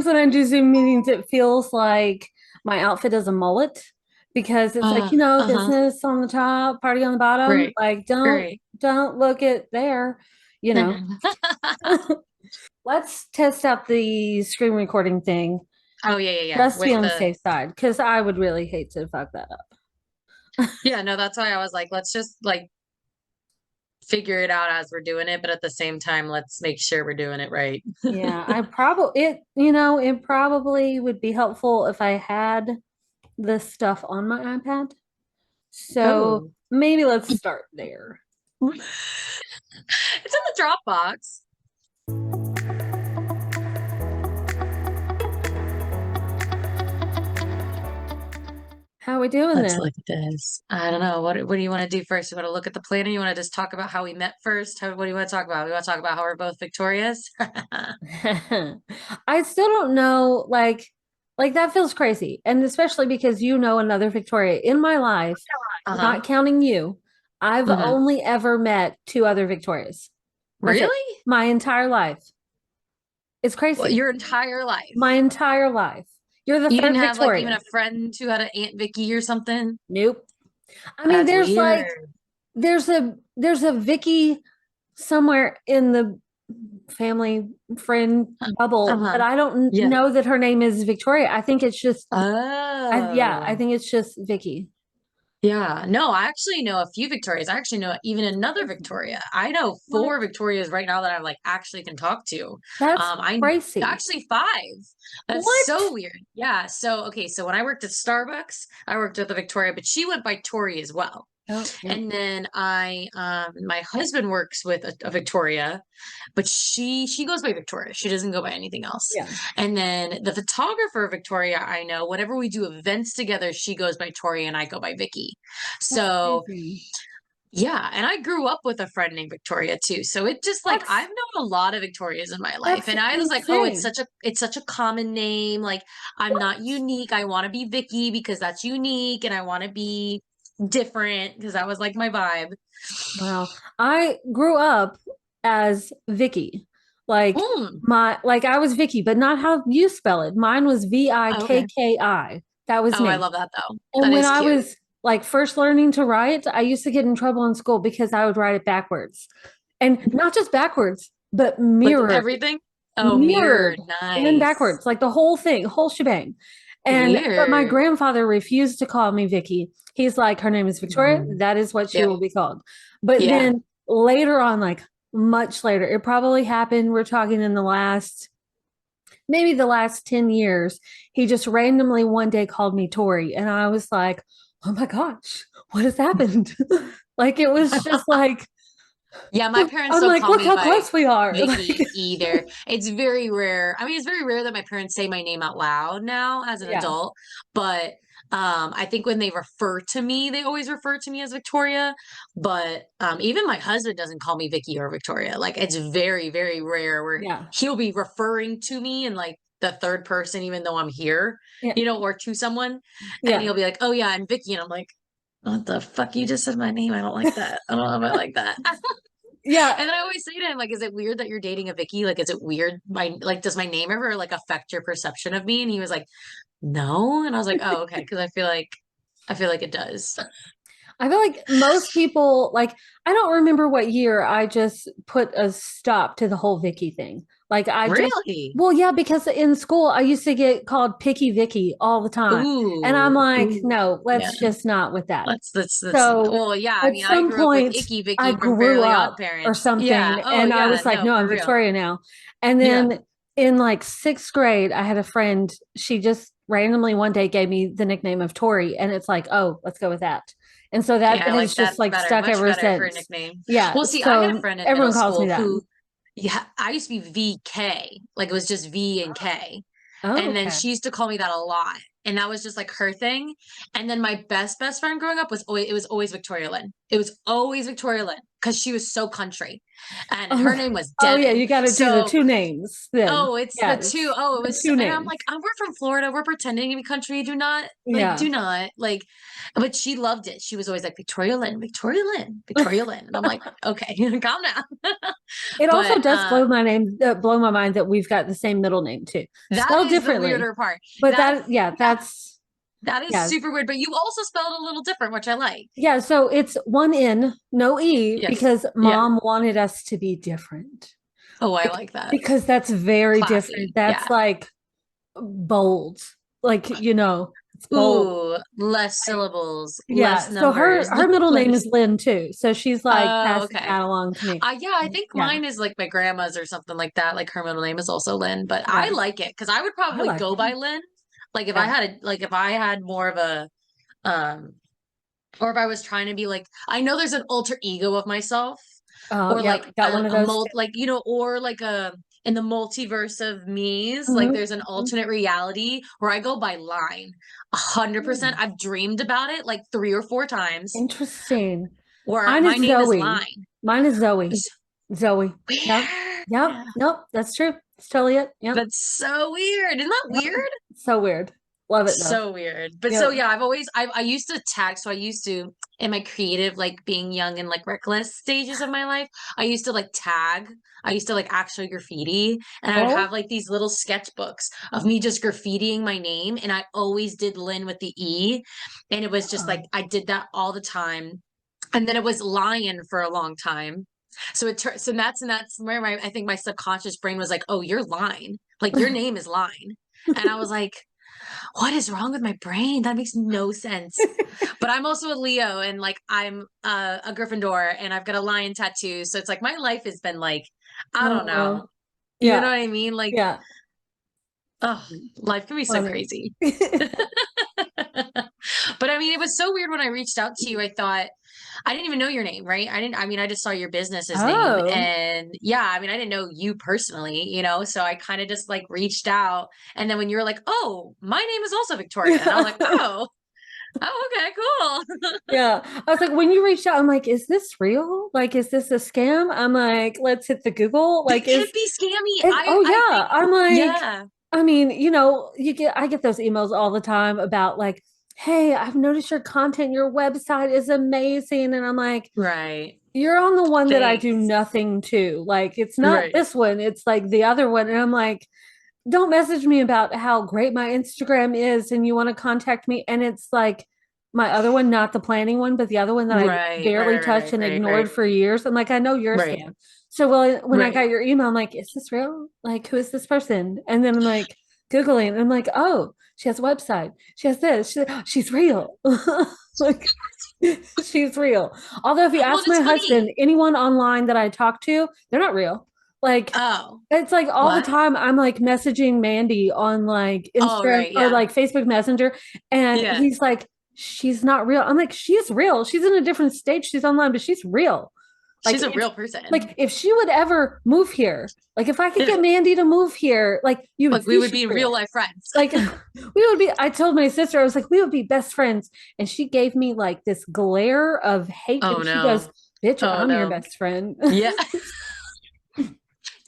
sometimes when I do Zoom meetings, it feels like my outfit is a mullet because it's like, Uh-huh. business on the top, party on the bottom. Right. Like, don't Right. don't look at there, you know. Let's test out the screen recording thing Oh yeah, yeah, yeah. just to be With on the the safe side because I would really hate to fuck that up. yeah, no, that's why I was like, let's just like figure it out as we're doing it, but at the same time, let's make sure we're doing it right. Yeah, it probably would be helpful if I had this stuff on my iPad. So Oh. maybe let's start there. It's in the Dropbox. How are we doing Let's this? look at this. I don't know. What do you want to do first? You want to look at the plan or you want to just talk about how we met first? What do you want to talk about? We want to talk about how we're both victorious? I still don't know, like that feels crazy. And especially because you know another Victoria in my life, Uh-huh. not counting you, I've Hmm. only ever met two other Victorias. That's it. Really? My entire life. It's Well, crazy. your entire My life. entire life. You're the You third didn't have like even Victoria. a friend who had an Aunt Vicky or something? Nope. I mean, That's weird. there's a Vicky somewhere in the family friend bubble, but Uh-huh. I don't Yeah. know that her name is Victoria. I think it's just I Oh. think it's just Vicky. Yeah. No, I actually know a few Victorias. I actually know even another Crazy. Victoria. I know What? four Victorias right now that I like actually can talk to. That's I crazy. actually five. That's so What? weird. Yeah. So okay, so when I worked at Starbucks, I worked with a Victoria, but she went by Tori as well. Oh, yeah. And then my husband works with a Victoria, but she goes by Victoria. She doesn't go by anything else. Yeah. And then the photographer Victoria, I know, whenever we do events together, she goes by Tori and I go by Vicky. That's So crazy. yeah, and I grew up with a friend named Victoria too. So it just like That's I've known a lot of Victorias in my life. that's And I was like, oh, insane. it's such a common name. Like I'm not What? unique. I want to be Vicky because that's unique and I want to be different because that was like my vibe. Wow. I grew up as Vicky. Mm. Like I was Vicky, but not how you spell it. Mine was Oh, okay. Vikki. That was Oh, I me. love that though. And That when is I cute. was like first learning to write, I used to get in trouble in school because I would write it backwards. And not just backwards, but Like mirrored, everything. Oh, mirrored mirrored. and Nice. backwards, like the whole thing, whole shebang. But my Weird. grandfather refused to call me Vicky. He's like, her name is Victoria. Mm. That is what she Yep. will be called. But Yeah. then later on, like much later, it probably happened. We're talking in maybe the last 10 years, he just randomly one day called me Tori. And I was like, oh my gosh, what has happened? Like, it was just like, Yeah, my parents I'm don't like, call look me how by close we are. Like, Vicky either. It's very rare. I mean, it's very rare that my parents say my name out loud now as an yeah, adult, but I think when they refer to me, they always refer to me as Victoria. But even my husband doesn't call me Vicky or Victoria. Like it's very, very rare where yeah, he'll be referring to me in like the third person, even though I'm here, yeah, or to someone, and yeah, he'll be like, "Oh yeah, I'm Vicky," and I'm like, "What the fuck? You just said my name. I don't like that. I don't know if I like that." yeah. And then I always say to him, like, is it weird that you're dating a Vicky? Like, is it weird? Does my name ever like affect your perception of me? And he was like, no. And I was like, oh, okay. Cause I feel like it does. I feel like most people, like, I don't remember what year I just put a stop to the whole Vicky thing. Like, Really? well, yeah, because in school I used to get called Picky Vicky all the time. And I'm Ooh, like, ooh. no, Yeah. let's just not with that. That's, So well, yeah. I at mean, I some grew up with point, Icky I Vicky from grew Fairly Odd up or Parents. Yeah. something, Oh, and I yeah. was like, No, no, I'm for real. Victoria now. And Yeah. then in like sixth grade, I had a friend, she just randomly one day gave me the nickname of Tori, and it's like, oh, let's go with that. And so that Yeah. I has like just that's like better. stuck Much ever better for a since. nickname. Yeah. Well, see, I had a So friend in middle everyone calls me school that. who, yeah, I used to be VK. Like it was just V and K. Oh, And then okay. she used to call me that a lot. And that was just like her thing. And then my best friend growing up was always Victoria Lynn. It was always Victoria Lynn because she was so country. and her Oh, name was oh yeah, Devin. you got to do the So two names then. oh, it's the two. Yes, Oh, it the was, two and I'm like, names. we're from Florida. We're pretending to be country. Do not, like, Yeah. do not, like, but she loved it. She was always like, Victoria Lynn, Victoria Lynn, Victoria Lynn. And I'm like, okay, calm down. It also But does blow my mind that we've got the same middle name too, that spelled is the differently. weirder part. But That, yeah, yeah, that's that is yes, super weird. But you also spelled a little different, which I like. yeah. So it's one N, no E, Yes. because Yeah. mom wanted us to be different. Oh, I like that. Because that's very different. Classy. That's Yeah. like bold, like it's bold. Ooh, less syllables, less Yeah. So numbers, her middle name is less. Lynn too. So she's like Oh, passing okay. that along to me. Yeah, I think Yeah. mine is like my grandma's or something like that. Like her middle name is also Lynn, but I Yeah. like it because I would I probably like go it. by Lynn. Like if I Yeah. had if I had more of a um or if I was trying to be like I know there's an alter ego of myself Oh, or yeah. like Got one of a those too. or like a in the multiverse of me's, like Mhm. there's an alternate reality where I go by line. 100%. Hmm. I've dreamed about it like 3 or 4 times Interesting. where Mine my is name is Zoe. Line. Mine is Zoe. It's Zoe. Yep. Yep. weird. Nope. That's true. It's totally it. Yep. That's so weird. Isn't that Yep. weird? So weird. Love it though. So weird. But so Yep. yeah, I used to tag, so I used to in my creative, like being young and like reckless stages of my life, I used to like tag. I used to like actually graffiti and I would Oh. have like these little sketchbooks of me just graffitiing my name. And I always did Lynn with the E. And it was just like Oh. I did that all the time. And then it was Lion for a long time. So that's where I think my subconscious brain was like, oh, you're Line. Like your name is Line. And I was like, what is wrong with my brain? That makes no sense. But I'm also a Leo and like I'm a Gryffindor and I've got a lion tattoo. So it's like my life has been like, I don't Oh. know. You know Yeah. what I mean? Like, Yeah. oh, life can be so Funny. crazy. But I mean, it was so weird when I reached out to you. I thought I didn't even know your name, right? I mean, I just saw your business's name Oh. and yeah, I mean, I didn't know you personally, so I kind of just like reached out. And then when you were like, oh, my name is also Victoria. And I was like, oh, okay, cool. Yeah. I was like, when you reached out, I'm like, is this real? Like, is this a scam? I'm like, let's hit the Google. That Like, could be scammy. oh I yeah. think, I'm like, yeah, I mean, I get those emails all the time about like, hey, I've noticed your content, your website is amazing. And I'm like, right. you're on the one that I do Thanks. nothing to. Like, it's not Right. this one, it's like the other one. And I'm like, don't message me about how great my Instagram is and you want to contact me. And it's like my other one, not the planning one, but the other one that I Right, barely right, touched right, and right, right, ignored for years. I'm like, I know you're a right, scam. So when I right. got your email, I'm like, is this real? Like, who is this person? And then I'm like, Googling, and I'm like, oh, she has a website. She has this. She's real. Like, she's real. Although if you Well, ask it's my funny. husband, anyone online that I talk to, they're not real. Like Oh, it's like all the what? time I'm like messaging Mandy on like Oh, Instagram right. or Yeah. like Facebook Messenger, and Yeah. he's like, she's not real. I'm like, she's real. She's in a different stage. She's online, but she's real. Like She's a it's real person. like if she would ever move here, like if I could Yeah. get Mandy to move here, like you would Like we see would she's be real real. life friends. Like we would be, I told my sister, I was like, we would be best friends. And she gave me like this glare of hate. Oh And she goes, no. bitch, Oh I'm your no. best friend. Yeah.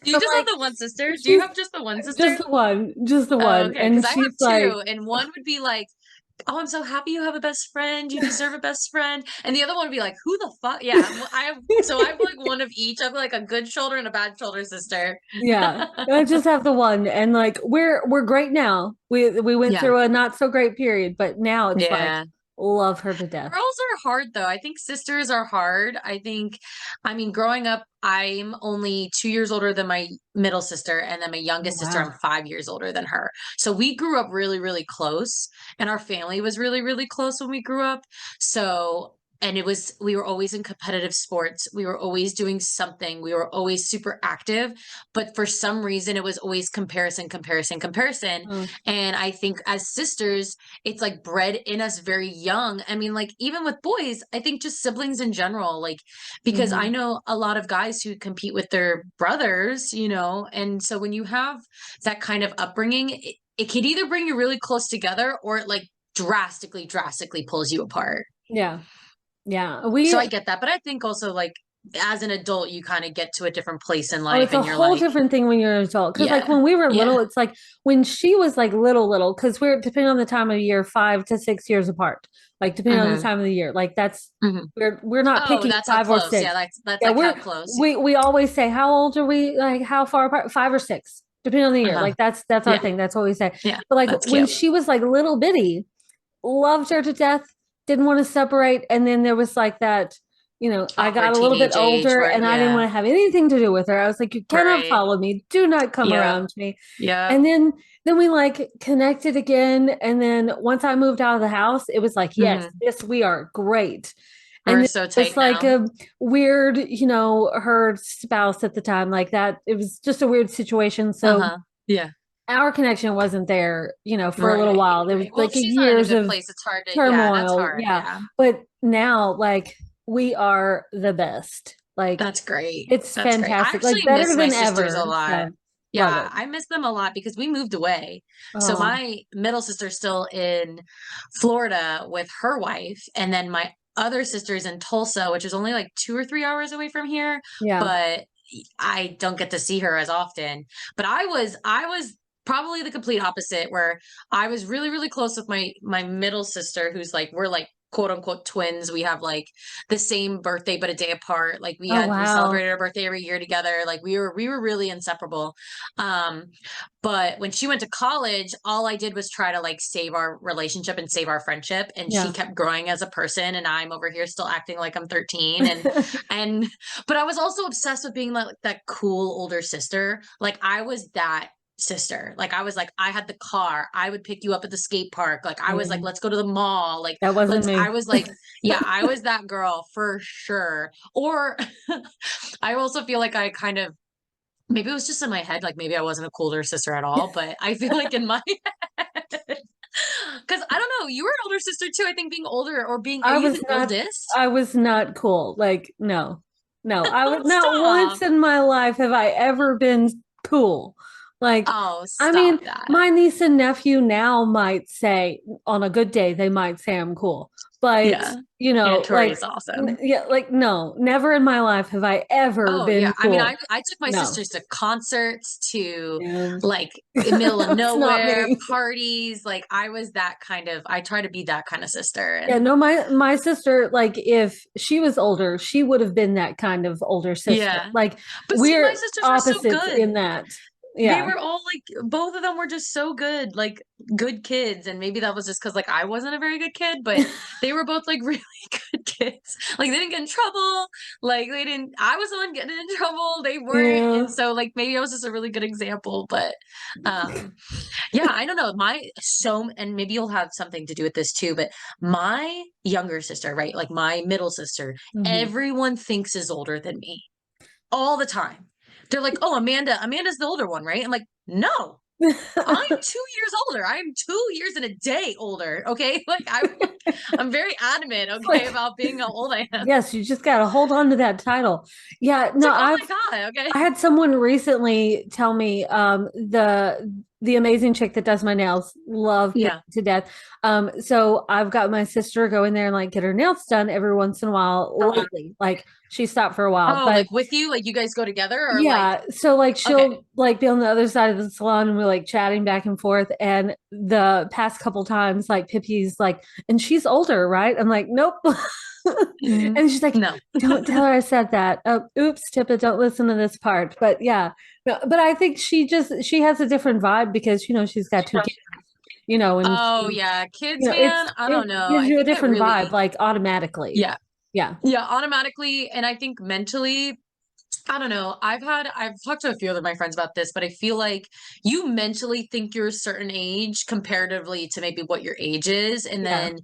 Do you I'm just have like, the one sister? Do you she's have just the one sister? just the one, just the Oh, one. okay. Because And I have she's like, two, and one would be like, "Oh, I'm so happy you have a best friend. You deserve a best friend." And the other one would be like, "Who the fuck?" Yeah, I have like one of each. I have like a good shoulder and a bad shoulder sister. yeah, I just have the one. And like we're great now. We went Yeah. through a not so great period, but now it's like Yeah. love her to death. Girls are hard though. I think sisters are hard. I mean, growing up, I'm only 2 years older than my middle sister, and then my Oh, youngest sister, I'm wow. 5 years older than her. So we grew up really, really close, and our family was really, really close when we grew up. So, and we were always in competitive sports. We were always doing something. We were always super active, but for some reason, it was always comparison, comparison, comparison. Oh, And I think as sisters, it's like bred in us very young. I mean, like even with boys, I think just siblings in general, like because I mhm. know a lot of guys who compete with their brothers, and so when you have that kind of upbringing, it could either bring you really close together or it like drastically, drastically pulls you apart. Yeah. Yeah. So I get that, but I think also like as an adult, you kind of get to a different place in Oh, life it's a and you're whole like, different thing when you're an adult. Because like yeah, when we were yeah, little, it's like when she was like little, because we're depending on the time of year, 5 to 6 years apart. Like depending on the hmm time of the year. Like that's hmm we're not oh, picking that's how five or close. Yeah, six. that's Yeah, like how close. we always say, how old are we? Like how far apart? 5 or 6, depending on the year. Uh-huh. Like that's our Yeah, thing. That's what we say. yeah, But like that's when cute. she was like little bitty, loved her to death, didn't want to separate. And then there was like that, I got Awkward a little bit teenage age older where, and I didn't yeah, want to have anything to do with her. I was like, you cannot right. follow me. Do not come Yep, around me. yep. And then we like connected again. And then once I moved out of the house, it was like, yes, hmm this we are great. And We're then so it was tight like now. a weird, her spouse at the time, like that. It was just a weird situation. So Uh-huh. Yeah. our connection wasn't there, for a little Right, while. There was right. Well, if like she's not in a years good of place, it's hard to, yeah, that's turmoil. hard. Yeah. Yeah. But now, like, we are the best. Like, That's great. it's That's great. I fantastic. Like, actually better miss my than sisters a ever. lot. So, love Yeah, it. I miss them a lot because we moved away. So Oh, my middle sister's still in Florida with her wife, and then my other sister's in Tulsa, which is only like 2 or 3 hours away from here, yeah. but I don't get to see her as often. But I was probably the complete opposite where I was really, really close with my middle sister who's like we're like quote unquote twins. We have like the same birthday but a day apart. Like Oh, we wow. celebrated our birthday every year together. Like we were really inseparable. Um but when she went to college, all I did was try to like save our relationship and save our friendship, and she Yeah. kept growing as a person, and I'm over here still acting like I'm 13. And but I was also obsessed with being like that cool older sister. Like I was that sister. Like I was like I had the car. I would pick you up at the skate park. Like I was like Yeah. let's go to the mall. Like That wasn't let's I me. was like yeah, I was that girl for sure. Or I also feel like I kind of maybe it was just in my head like maybe I wasn't a cooler sister at all, but I feel like in my because I don't know, you were an older sister too. I think being older or being are I you was the not, oldest? I was not cool. Like, no, no, I was not once Stop. in my life have I ever been cool. Like, Oh, I mean, stop that. my niece and nephew now might say, on a good day, they might say I'm cool. But, Yeah. Yeah, Tori like, is awesome. yeah, like, no, never in my life have I ever Oh yeah. been I mean, cool. I took my No, sisters to concerts, to and like in middle of it's not nowhere me. parties. Like I was that kind of I try to be that kind of sister. Yeah, And no, my sister, like if she was older, she would have been that kind of older sister. yeah. Like But see, my we're sisters were so opposites good. in that. They Yeah. were all like both of them were just so good, like good kids. And maybe that was just because like I wasn't a very good kid, but they were both like really good kids. Like they didn't get in trouble. Like they didn't I was the one getting in trouble. They weren't. Yeah. And so like maybe I was just a really good example. But yeah, I don't know. And maybe you'll have something to do with this too, but my younger sister, right? Like my middle sister, Mhm. everyone thinks is older than me all the time. They're like, "Oh, Amanda's the older one, right?" I'm like, "No, I'm 2 years older. I'm 2 years and a day older. Okay, I'm very adamant. It's Okay, like, about being how old I am. yes, you just got to hold on to that title. Yeah, It's no, like, oh my god. Okay, I had someone recently tell me the amazing chick that does my nails, love Pip yeah. to death. So I've got my sister go in there and like get her nails done every once in a while lately. Like she stopped for a while, Oh, but like with you, like you guys go together, or like yeah, so like okay. she'll like be on the other side of the salon and we're like chatting back and forth. And the past couple times, like Pippi's like, and she's older, right? I'm like, nope. Mm, And she's like, no. don't tell her I said that. Oh, oops, Tippa, don't listen to this part. But yeah, no, but I think she has a different vibe because she's got two kids, and Oh yeah, kids, it's man. I it don't know. gives I you a think it different vibe, really, like automatically. yeah, Yeah, yeah, automatically, and I think mentally. I don't know. I've talked to a few other my friends about this, but I feel like you mentally think you're a certain age comparatively to maybe what your age is. And yeah. then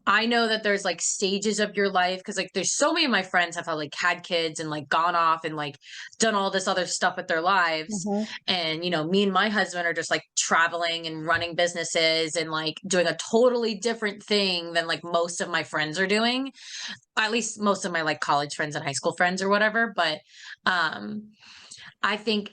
I know that there's like stages of your life because like there's so many of my friends have like had kids and like gone off and like done all this other stuff with their lives. Mhm. And me and my husband are just like traveling and running businesses and like doing a totally different thing than like most of my friends are doing, at least most of my like college friends and high school friends or whatever. But um I think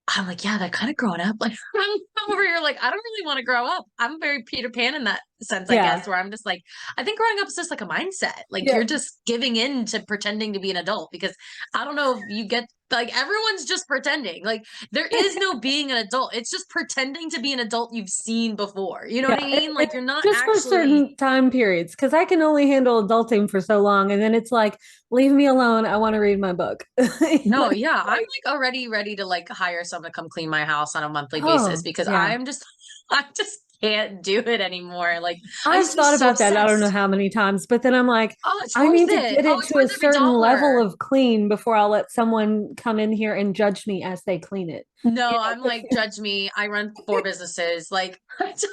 I'm like, yeah, that kind of growing up. Like I'm over here like, I don't really want to grow up. I'm very Peter Pan in that sense, I Yeah. guess, where I'm just like, I think growing up is just like a mindset. Like Yeah. you're just giving in to pretending to be an adult because I don't know if you get like everyone's just pretending. Like there is no being an adult. It's just pretending to be an adult you've seen before. You know what Yeah. I mean? Like you're not Just for actually. certain time periods, because I can only handle adulting for so long. And then it's like, leave me alone. I want to read my book. No, Like, yeah, I'm like already ready to like hire someone to come clean my house on a monthly basis oh, because yeah. I'm just I just can't do it anymore. Like I I've used to be thought so about that. I don't know obsessed. how many times, but then I'm like, Oh, it's I worth need to it. get Oh, it it's to a worth every certain level dollar. of clean before I'll let someone come in here and judge me as they clean it. You No, know? I'm like, judge me. I run 4 businesses. Like,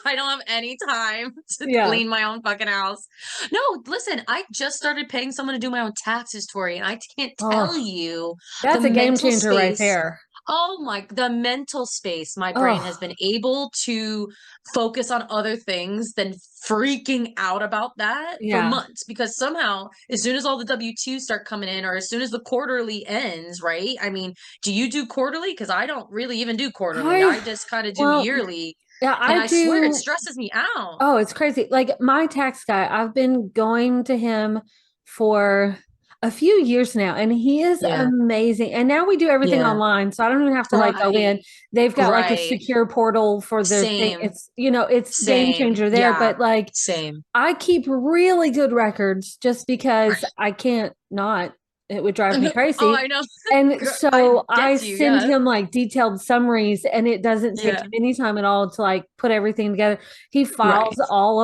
I don't have any time to Yeah. clean my own fucking house. No, listen, I just started paying someone to do my own taxes, Tori, and I can't tell Oh, you the that's a game mental changer right space. there. Oh my, the mental space my brain has Oh, been able to focus on other things than freaking out about that for yeah. months. Because somehow, as soon as all the W-2s start coming in, or as soon as the quarterly ends, right? I mean, do you do quarterly? Because I don't really even do quarterly. I, I just kind of do well, yearly. yeah, And I I swear it do. stresses me out. Oh, it's crazy. Like my tax guy, I've been going to him for a few years now, and he is Yeah. amazing. And now we do everything Yeah. online, so I don't even have to like go in. Right. They've got like a Right. secure portal for their thing. Same. It's, it's game Same. changer there, Yeah. but like Same. I keep really good records just because I can't not. It would drive me Oh, crazy. I know. And I so I get you. send Yeah. him like detailed summaries, and it doesn't take Yeah. him any time at all to like put everything together. He Right. files all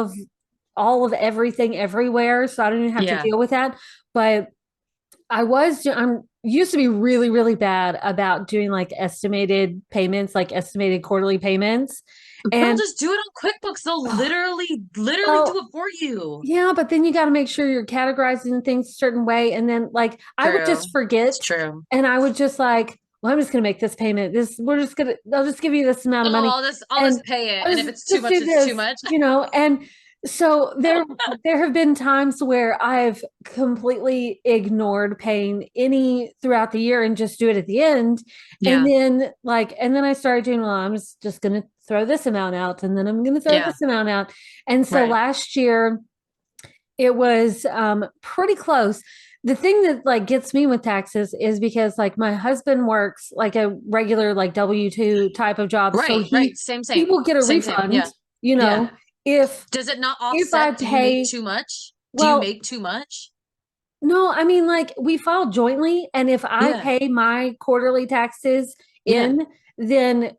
of everything everywhere, so I don't even have to Yeah. deal with that. But I'm used to be really, really bad about doing like estimated payments, like estimated quarterly payments. Girl, And just do it on QuickBooks. They'll oh, literally do well, it for you. yeah, but then you got to make sure you're categorizing things a certain way. And then like I would True. just forget, It's true. and I would just like, well, I'm just gonna make this payment. They'll just give you this amount of Oh, money. I'll just And pay it. I And if just it's too just much, do it's too this, much. and so there have been times where I've completely ignored paying any throughout the year and just do it at the end. Yeah. And then I started doing, well, I'm just gonna throw this amount out, and then I'm gonna throw Yeah. this amount out. And so Right. last year it was pretty close. The thing that like gets me with taxes is because like my husband works like a regular like W-2 type of job, so Right. Right. Same, he same. will get a Same, same. refund, Yeah. you Yeah. know, if Does it not if I offset? Do you make pay. too much? Do you Well, make too much? no, I mean like we file jointly, and if I Yeah. pay my quarterly taxes Yeah. in, then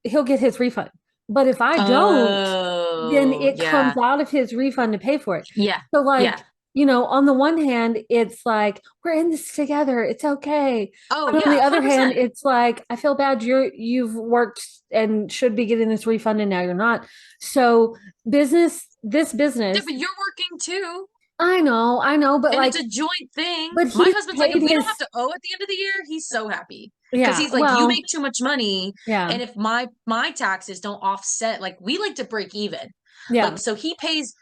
he'll get his refund. But if I don't, then Oh, it comes yeah. out of his refund to pay for it. Yeah. So Yeah. like, on the one hand, it's like we're in this together. It's okay. Oh, But on yeah. the other hand, 100%. it's like I feel bad you've worked and should be getting this refund and now you're not. So this Yeah, business, but you're working too. I know, but And it's like a joint thing. but My he's husband's like, if paid we don't have his to owe at the end of the year, he's so happy. Because yeah, he's like, you well, make too much money. yeah. And if my taxes don't offset, like we like to break even. Yeah. Like, so he pays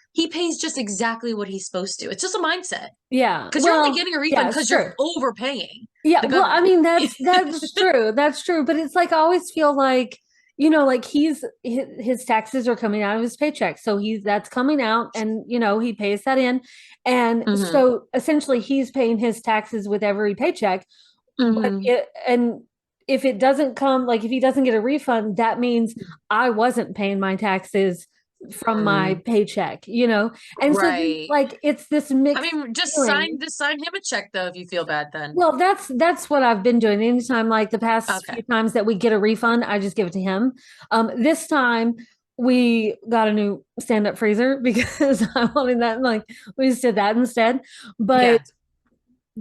just exactly what he's supposed to. It's just a mindset. Yeah. Because you're only Well, getting a yeah, refund it's because you're true. overpaying Yeah, the well, I government. mean that's true. That's true, but it's like I always feel like, like his taxes are coming out of his paycheck. So that's coming out, and he pays that in. And Hmm. so essentially he's paying his taxes with every paycheck. But Hmm. if it doesn't come, like if he doesn't get a refund, that means I wasn't paying my taxes from my Mm. paycheck, And so then Right. like it's this I mixed mean, feeling. just sign him a check though if you feel bad then. Well, that's what I've been doing. Anytime, like the past Okay. few times that we get a refund, I just give it to him. This time we got a new stand-up freezer because I wanted that. Like we just did that instead. Yeah. But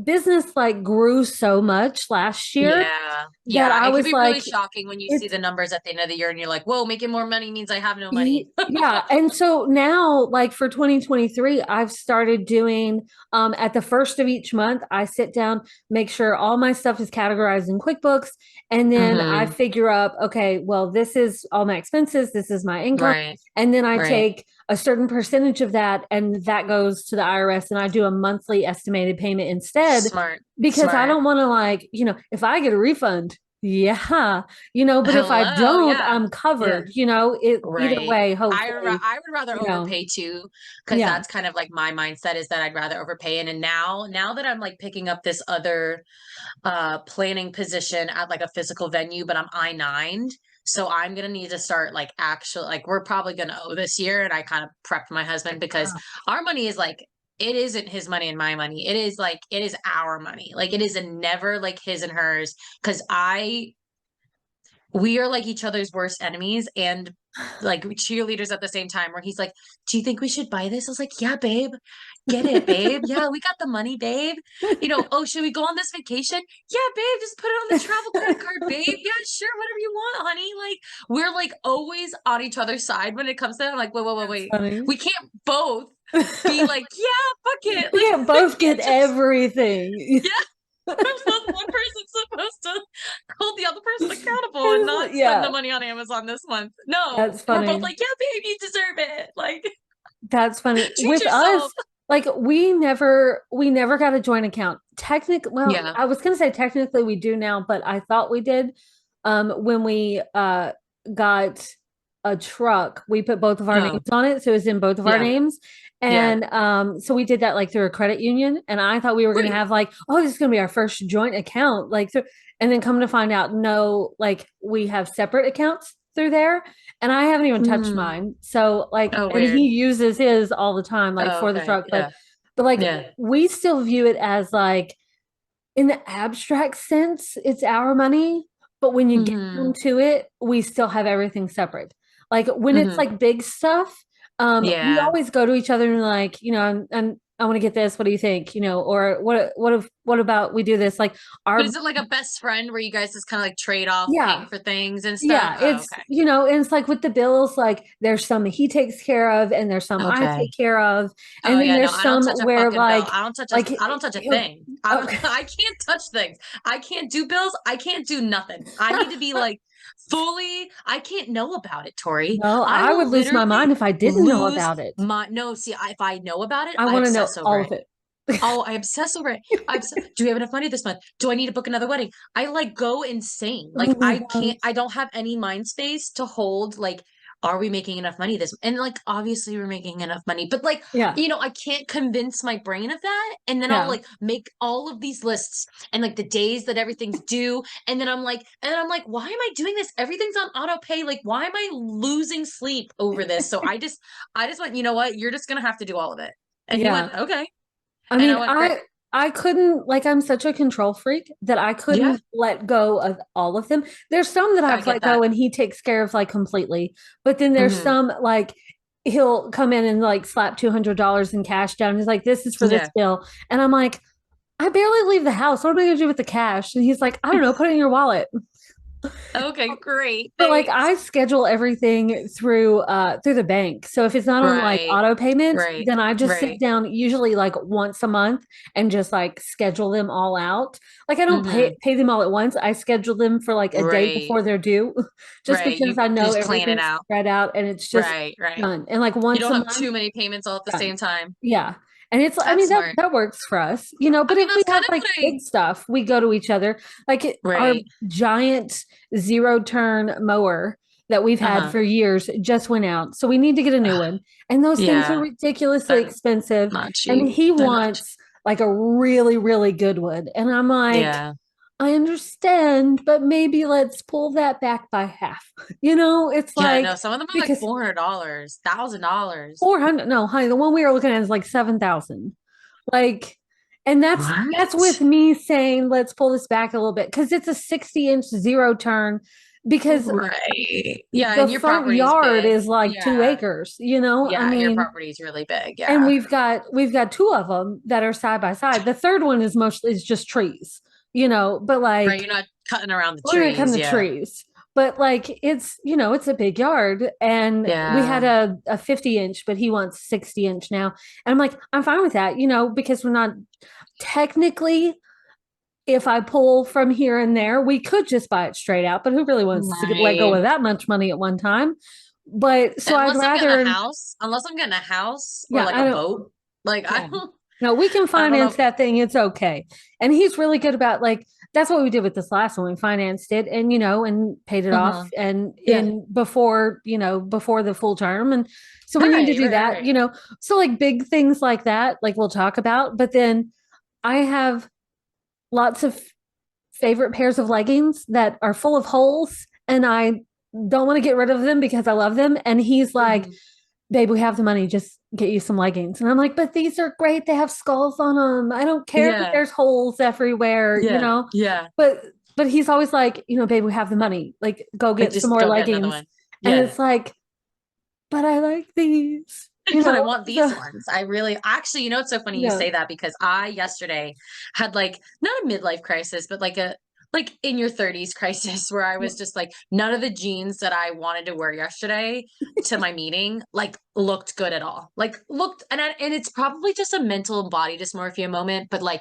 business like grew so much last year Yeah. that Yeah. I It can was be really like, shocking when you see it's the numbers at the end of the year and you're like, whoa, making more money means I have no money. Yeah. And so now, like for 2023, I've started doing at the first of each month, I sit down, make sure all my stuff is categorized in QuickBooks, and then I Hmm. figure up, okay, well, this is all my expenses, this is my income. Right. And then I Right. take a certain percentage of that, and that goes to the IRS, and I do a monthly estimated payment instead Smart. because I Smart. don't want to, like, if I get a refund, Yeah. But if I Hello, don't, yeah, I'm yeah. covered, either Right. way, I would rather you know, overpay too, because yeah. that's kind of like my mindset is that I'd rather overpay. And now that I'm like picking up this other planning position at like a physical venue, but I'm I-9. So I'm gonna need to start like actually like we're probably gonna owe this year. And I kind of prepped my husband because Wow. our money is like it isn't his money and my money. It is like it is our money. Like it is a never like his and hers. Cause we are like each other's worst enemies and like cheerleaders at the same time where he's like, do you think we should buy this? I was like, yeah, babe, get it, babe. Yeah, we got the money, babe. Oh, should we go on this vacation? Yeah, babe, just put it on the travel credit card, babe. Yeah, sure, whatever you want, honey. Like we're like always on each other's side when it comes to that. I'm like, wait, wait, wait, That's wait. funny. We can't both be like, yeah, fuck it. We Like can't we both get can't just everything. yeah. We're both one person's supposed to hold the other person accountable and not spend the Yeah, money on Amazon this month. No, that's we're both funny. like, yeah, babe, you deserve it. Like, That's funny. treat With yourself. us, like we never got a joint account. Well, Yeah. I was gonna say technically we do now, but I thought we did. When we got a truck, we put both of our names Oh, on it, so it was in both of our yeah. names. Yeah. And so we did that like through a credit union. And I thought we were gonna Great. have like, oh, this is gonna be our first joint account, and then come to find out, no, like we have separate accounts through there. And I haven't even touched Mm. mine. So like, Oh, and he weird. uses his all the time, like Oh, for the okay. truck. But Yeah. like Yeah. we still view it as like in the abstract sense, it's our money. But when you get Hmm. down to it, we still have everything separate. Like when it's Hmm. like big stuff, we Yeah. always go to each other and like, and I want to get this. What do you think? Or what about we do this? Like But our is it like a best friend where you guys just kind of like trade off yeah, paying for things and stuff? yeah, Oh, it's okay. and it's like with the bills, like there's some he takes care of and there's some I Okay. take care of. Oh And then yeah, no, there's I don't some touch a where fucking bill. like I don't touch a he'll thing. I don't okay. I can't touch things. I can't do bills. I can't do nothing. I need to be like fully I can't know about it, Tori. No, I I would will lose my literally mind if I didn't know lose about it. my no, see, if I know about it, I I want to know obsess over all it. of it. Oh, I obsess over it. Do we have enough money this month? Do I need to book another wedding? I like go insane. Oh Like my gosh. I don't have any mind space to hold like, are we making enough money this? And like, obviously we're making enough money, but like, Yeah. I can't convince my brain of that. And then I'll Yeah. like make all of these lists and like the days that everything's due. And then I'm like, why am I doing this? Everything's on auto pay. Like, why am I losing sleep over this? So I just went, you know what? You're just gonna have to do all of it. And he Yeah. went, okay. I And I mean, went, great. I couldn't like I'm such a control freak that I Yeah, couldn't let go of all of them. There's some that I I've get let that. go and he takes care of like completely. But then there's Hmm. some like he'll come in and like slap $200 in cash down. He's like, this is for this Yeah. bill. And I'm like, I barely leave the house. What am I gonna do with the cash? And he's like, I don't know, put it in your wallet. Okay, great. But like Thanks. I schedule everything through the bank. So if it's not on like Right. auto payments, Right. then I just sit Right. down usually like once a month and just like schedule them all out. Like I don't Hmm. pay them all at once. I schedule them for like a day Right. before they're due, just Right. because You I know just plan it everything's out. spread out and it's just Right. Right. done. And like You once don't a have month, too many payments all at the done. same time. Yeah. And it's, I That's mean, smart. that works for us, I but mean, if we that's kind have of like what I, big stuff, we go to each other. Like our right. giant zero turn mower that we've had Uh-huh. for years just went out. So we need to get a new one. And those things are Yeah. ridiculously They're expensive. not And cheap. he They're not cheap. wants like a really, really good one. And I'm like, Yeah. I understand, but maybe let's pull that back by half. It's Yeah, like, no, some of them are like because $400, $1,000. 400, no, honey, the one we were looking at is like 7,000. Like, and that's with What? me saying, let's pull this back a little bit because it's a 60-inch zero turn because Right. Yeah, the and your front property is yard big. is like two Yeah. acres, I Yeah, your mean, property is really big. and Yeah. we've got two of them that are side by side. The third one is just trees, but Right. like You're not cutting around the we're gonna cut trees. the Yeah. trees. But like it's a big yard and we had Yeah. a 50-inch, but he wants 60-inch now. And I'm like, I'm fine with that, because we're not technically, if I pull from here and there, we could just buy it straight out, but who really wants to let go Right. of that much money at one time? But so I'd rather, Unless I'm getting a house or yeah, like I a don't, boat, like I yeah. don't, No, we can I don't finance know. that thing. It's okay. And he's really good about like, that's what we did with this last one. We financed it and, you know, and paid it off Uh-huh. and Yeah. in before, you know, before the full term. And so we need to Right, do right, that, right. you know. So like big things like that, like we'll talk about, but then I have lots of favorite pairs of leggings that are full of holes and I don't want to get rid of them because I love them. And he's like, Mhm. babe, we have the money, just get you some leggings. And I'm like, but these are great. They have skulls on them. I don't care that Yeah. there's holes everywhere, you Yeah. know? Yeah. But he's always like, you know, babe, we have the money. Like, go Like get some just more go get another leggings. one. And Yeah. it's like, but I like these, you But I know? want these So ones. I really actually, you know, it's so funny you yeah. say that because I yesterday had like not a midlife crisis, but like a like in your 30s crisis where I was just like none of the jeans that I wanted to wear yesterday to my meeting like looked good at all. Like looked and it's probably just a mental and body dysmorphia moment, but like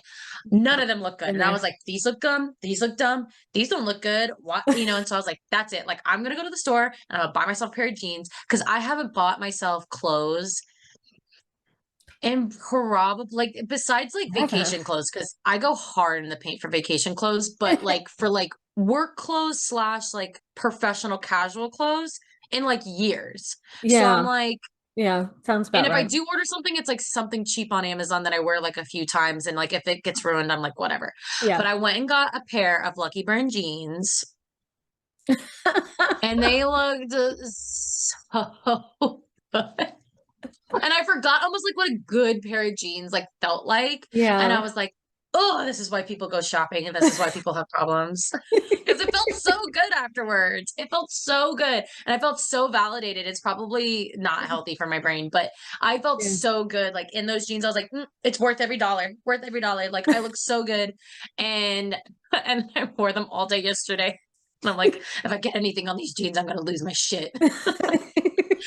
none of them look good. In And I there. was like, these look dumb, these look dumb, these don't look good. What you know, and so I was like, that's it. Like I'm gonna go to the store and I'm gonna buy myself a pair of jeans because I haven't bought myself clothes and probably like besides like Never. vacation clothes, because I go hard in the paint for vacation clothes, but like for like work clothes slash like professional casual clothes in like years. So I'm Yeah. like, Yeah. Sounds and about if I right. do order something, it's like something cheap on Amazon that I wear like a few times. And like if it gets ruined, I'm like, whatever. Yeah. But I went and got a pair of Lucky Brand jeans and they looked so good. And I forgot almost like what a good pair of jeans like felt like. And I Yeah. was like, oh, this is why people go shopping and this is why people have problems. Because it felt so good afterwards. It felt so good. And I felt so validated. It's probably not healthy for my brain, but I felt Yeah. so good. Like in those jeans, I was like, it's worth every dollar, worth every dollar. Like I look so good. And and I wore them all day yesterday. And I'm like, if I get anything on these jeans, I'm gonna lose my shit.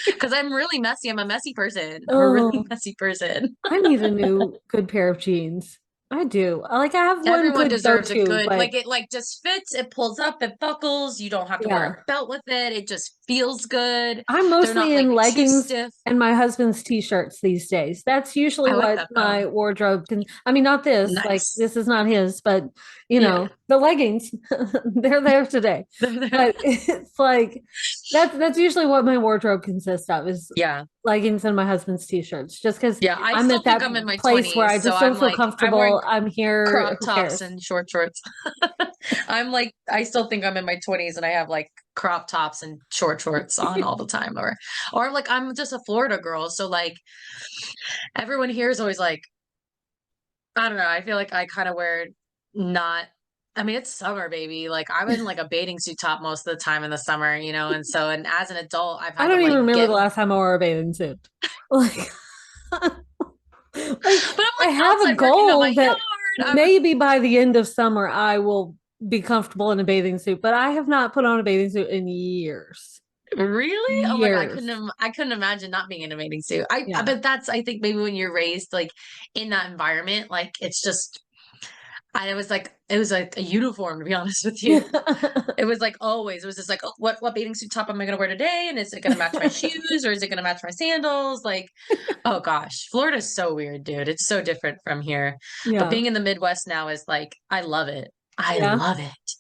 Because I'm really messy. I'm a messy person. I'm a really Oh, messy person. I need a new good pair of jeans. I do. Like I have one Everyone good deserves a go-to, good, but like it like just fits, it pulls up, it buckles. You don't have to wear a yeah. belt with it. It just feels good. I'm They're mostly not like in too leggings stiff. and my husband's t-shirts these days. That's usually I like what that though. my wardrobe can, I mean, not this, like Nice. this is not his, but you Yeah. know, the leggings, they're there today. They're there. But it's like that's usually what my wardrobe consists of is Yeah. leggings and my husband's t-shirts. Just because Yeah. I I'm still at think that I'm in my place where 20s. I So just don't I'm feel like, I'm wearing comfortable. I'm here. crop Who tops cares? and short shorts. I'm like, I still think I'm in my 20s and I have like crop tops and short shorts on all the time. Or like, I'm just a Florida girl. So like, everyone here is always like, I don't know. I feel like I kind of wear not, I mean, it's summer, baby. Like I'm in like a bathing suit top most of the time in the summer, you know? And so, and as an adult, I've I had to don't even like remember get, the last time I wore a bathing suit. Like, like but I'm I like have a outside working on my goal that yard. I'm maybe by the end of summer I will be comfortable in a bathing suit, but I have not put on a bathing suit in years. really, oh my God, Years. I couldn't imagine not being in a bathing suit. Yeah. But that's, I think maybe when you're raised like in that environment, like it's just, it was like a uniform to be honest with you. It was like always, it was just like, oh, what bathing suit top am I going to wear today? And is it going to match my shoes or is it going to match my sandals? Like, oh gosh, Florida's so weird, dude. It's so different from here. But Yeah. being in the Midwest now is like, I love it. I Yeah. love it.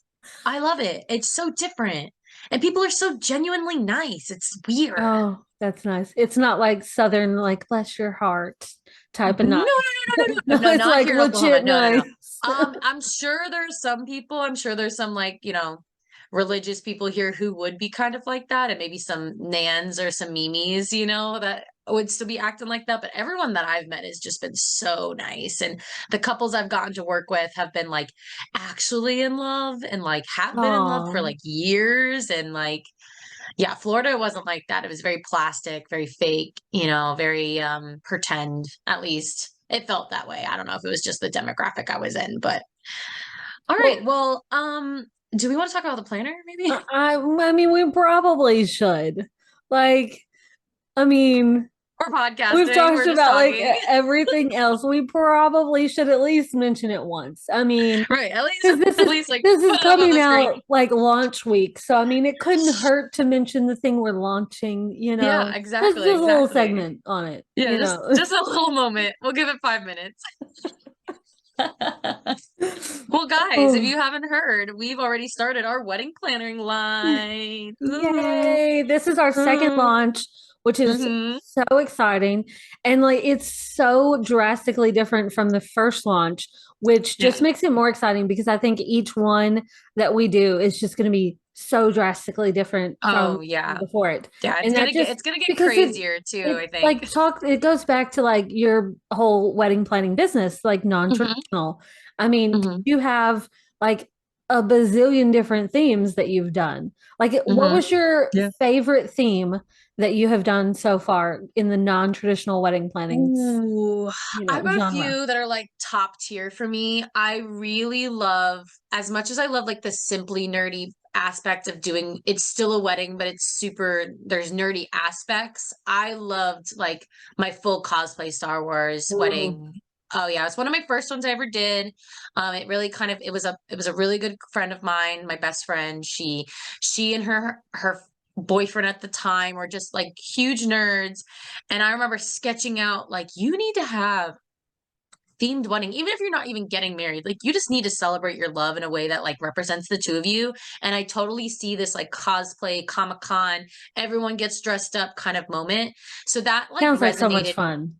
I love it. It's so different. And people are so genuinely nice. It's weird. Oh, that's nice. It's not like Southern, like bless your heart type of No, no, nice. no, no, no, no, No, no, it's not like here in Oklahoma. legit No, no, no. nice. I'm sure there's some people, I'm sure there's some like, you know, religious people here who would be kind of like that, and maybe some nans or some mimis, you know, that would still be acting like that. But everyone that I've met has just been so nice. And the couples I've gotten to work with have been like actually in love and like have been in love for Oh, like years. And like, yeah, Florida wasn't like that. It was very plastic, very fake, you know, very pretend, at least. It felt that way. I don't know if it was just the demographic I was in, but all right. well, Well, do we want to talk about the planner maybe? I mean, we probably should. Like, I mean, Or we've podcasting. talked We're just about like talking. everything else. We probably should at least mention it once. I mean, Right. because At least like this is put it up on coming the screen. out like launch week, so I mean, it couldn't hurt to mention the thing we're launching. You Yeah, know, just exactly, a little exactly. segment on it. Yeah, You know, just a little moment. We'll give it 5 minutes. Well, guys, if Oh, you haven't heard, we've already started our wedding planning line. Ooh. yay. This is our second Ooh. launch, which is Mm-hmm. so exciting. And like it's so drastically different from the first launch, which Yeah. just makes it more exciting because I think each one that we do is just going to be so drastically different Oh, from yeah. before it. Yeah, And that just it's gonna get because it crazier too, it I think. like talk it goes back to like your whole wedding planning business, like Hmm. non-traditional. I mean, Hmm. you have like a bazillion different themes that you've done. Like, what Hmm. was your Yeah. favorite theme that you have done so far in the non-traditional wedding planning, Ooh, I've got a genre? few that are like top tier for me. I really love, as much as I love like the simply nerdy aspect of doing, it's still a wedding, but it's super, there's nerdy aspects. I loved like my full cosplay Star Wars Ooh, wedding. Oh yeah, it's one of my first ones I ever did. It really kind of, it was a really good friend of mine, my best friend. She and her boyfriend at the time were just like huge nerds, and I remember sketching out like you need to have themed wedding, even if you're not even getting married. Like you just need to celebrate your love in a way that like represents the two of you. And I totally see this like cosplay, Comic-Con, everyone gets dressed up kind of moment. So that like sounds like so much resonated. fun.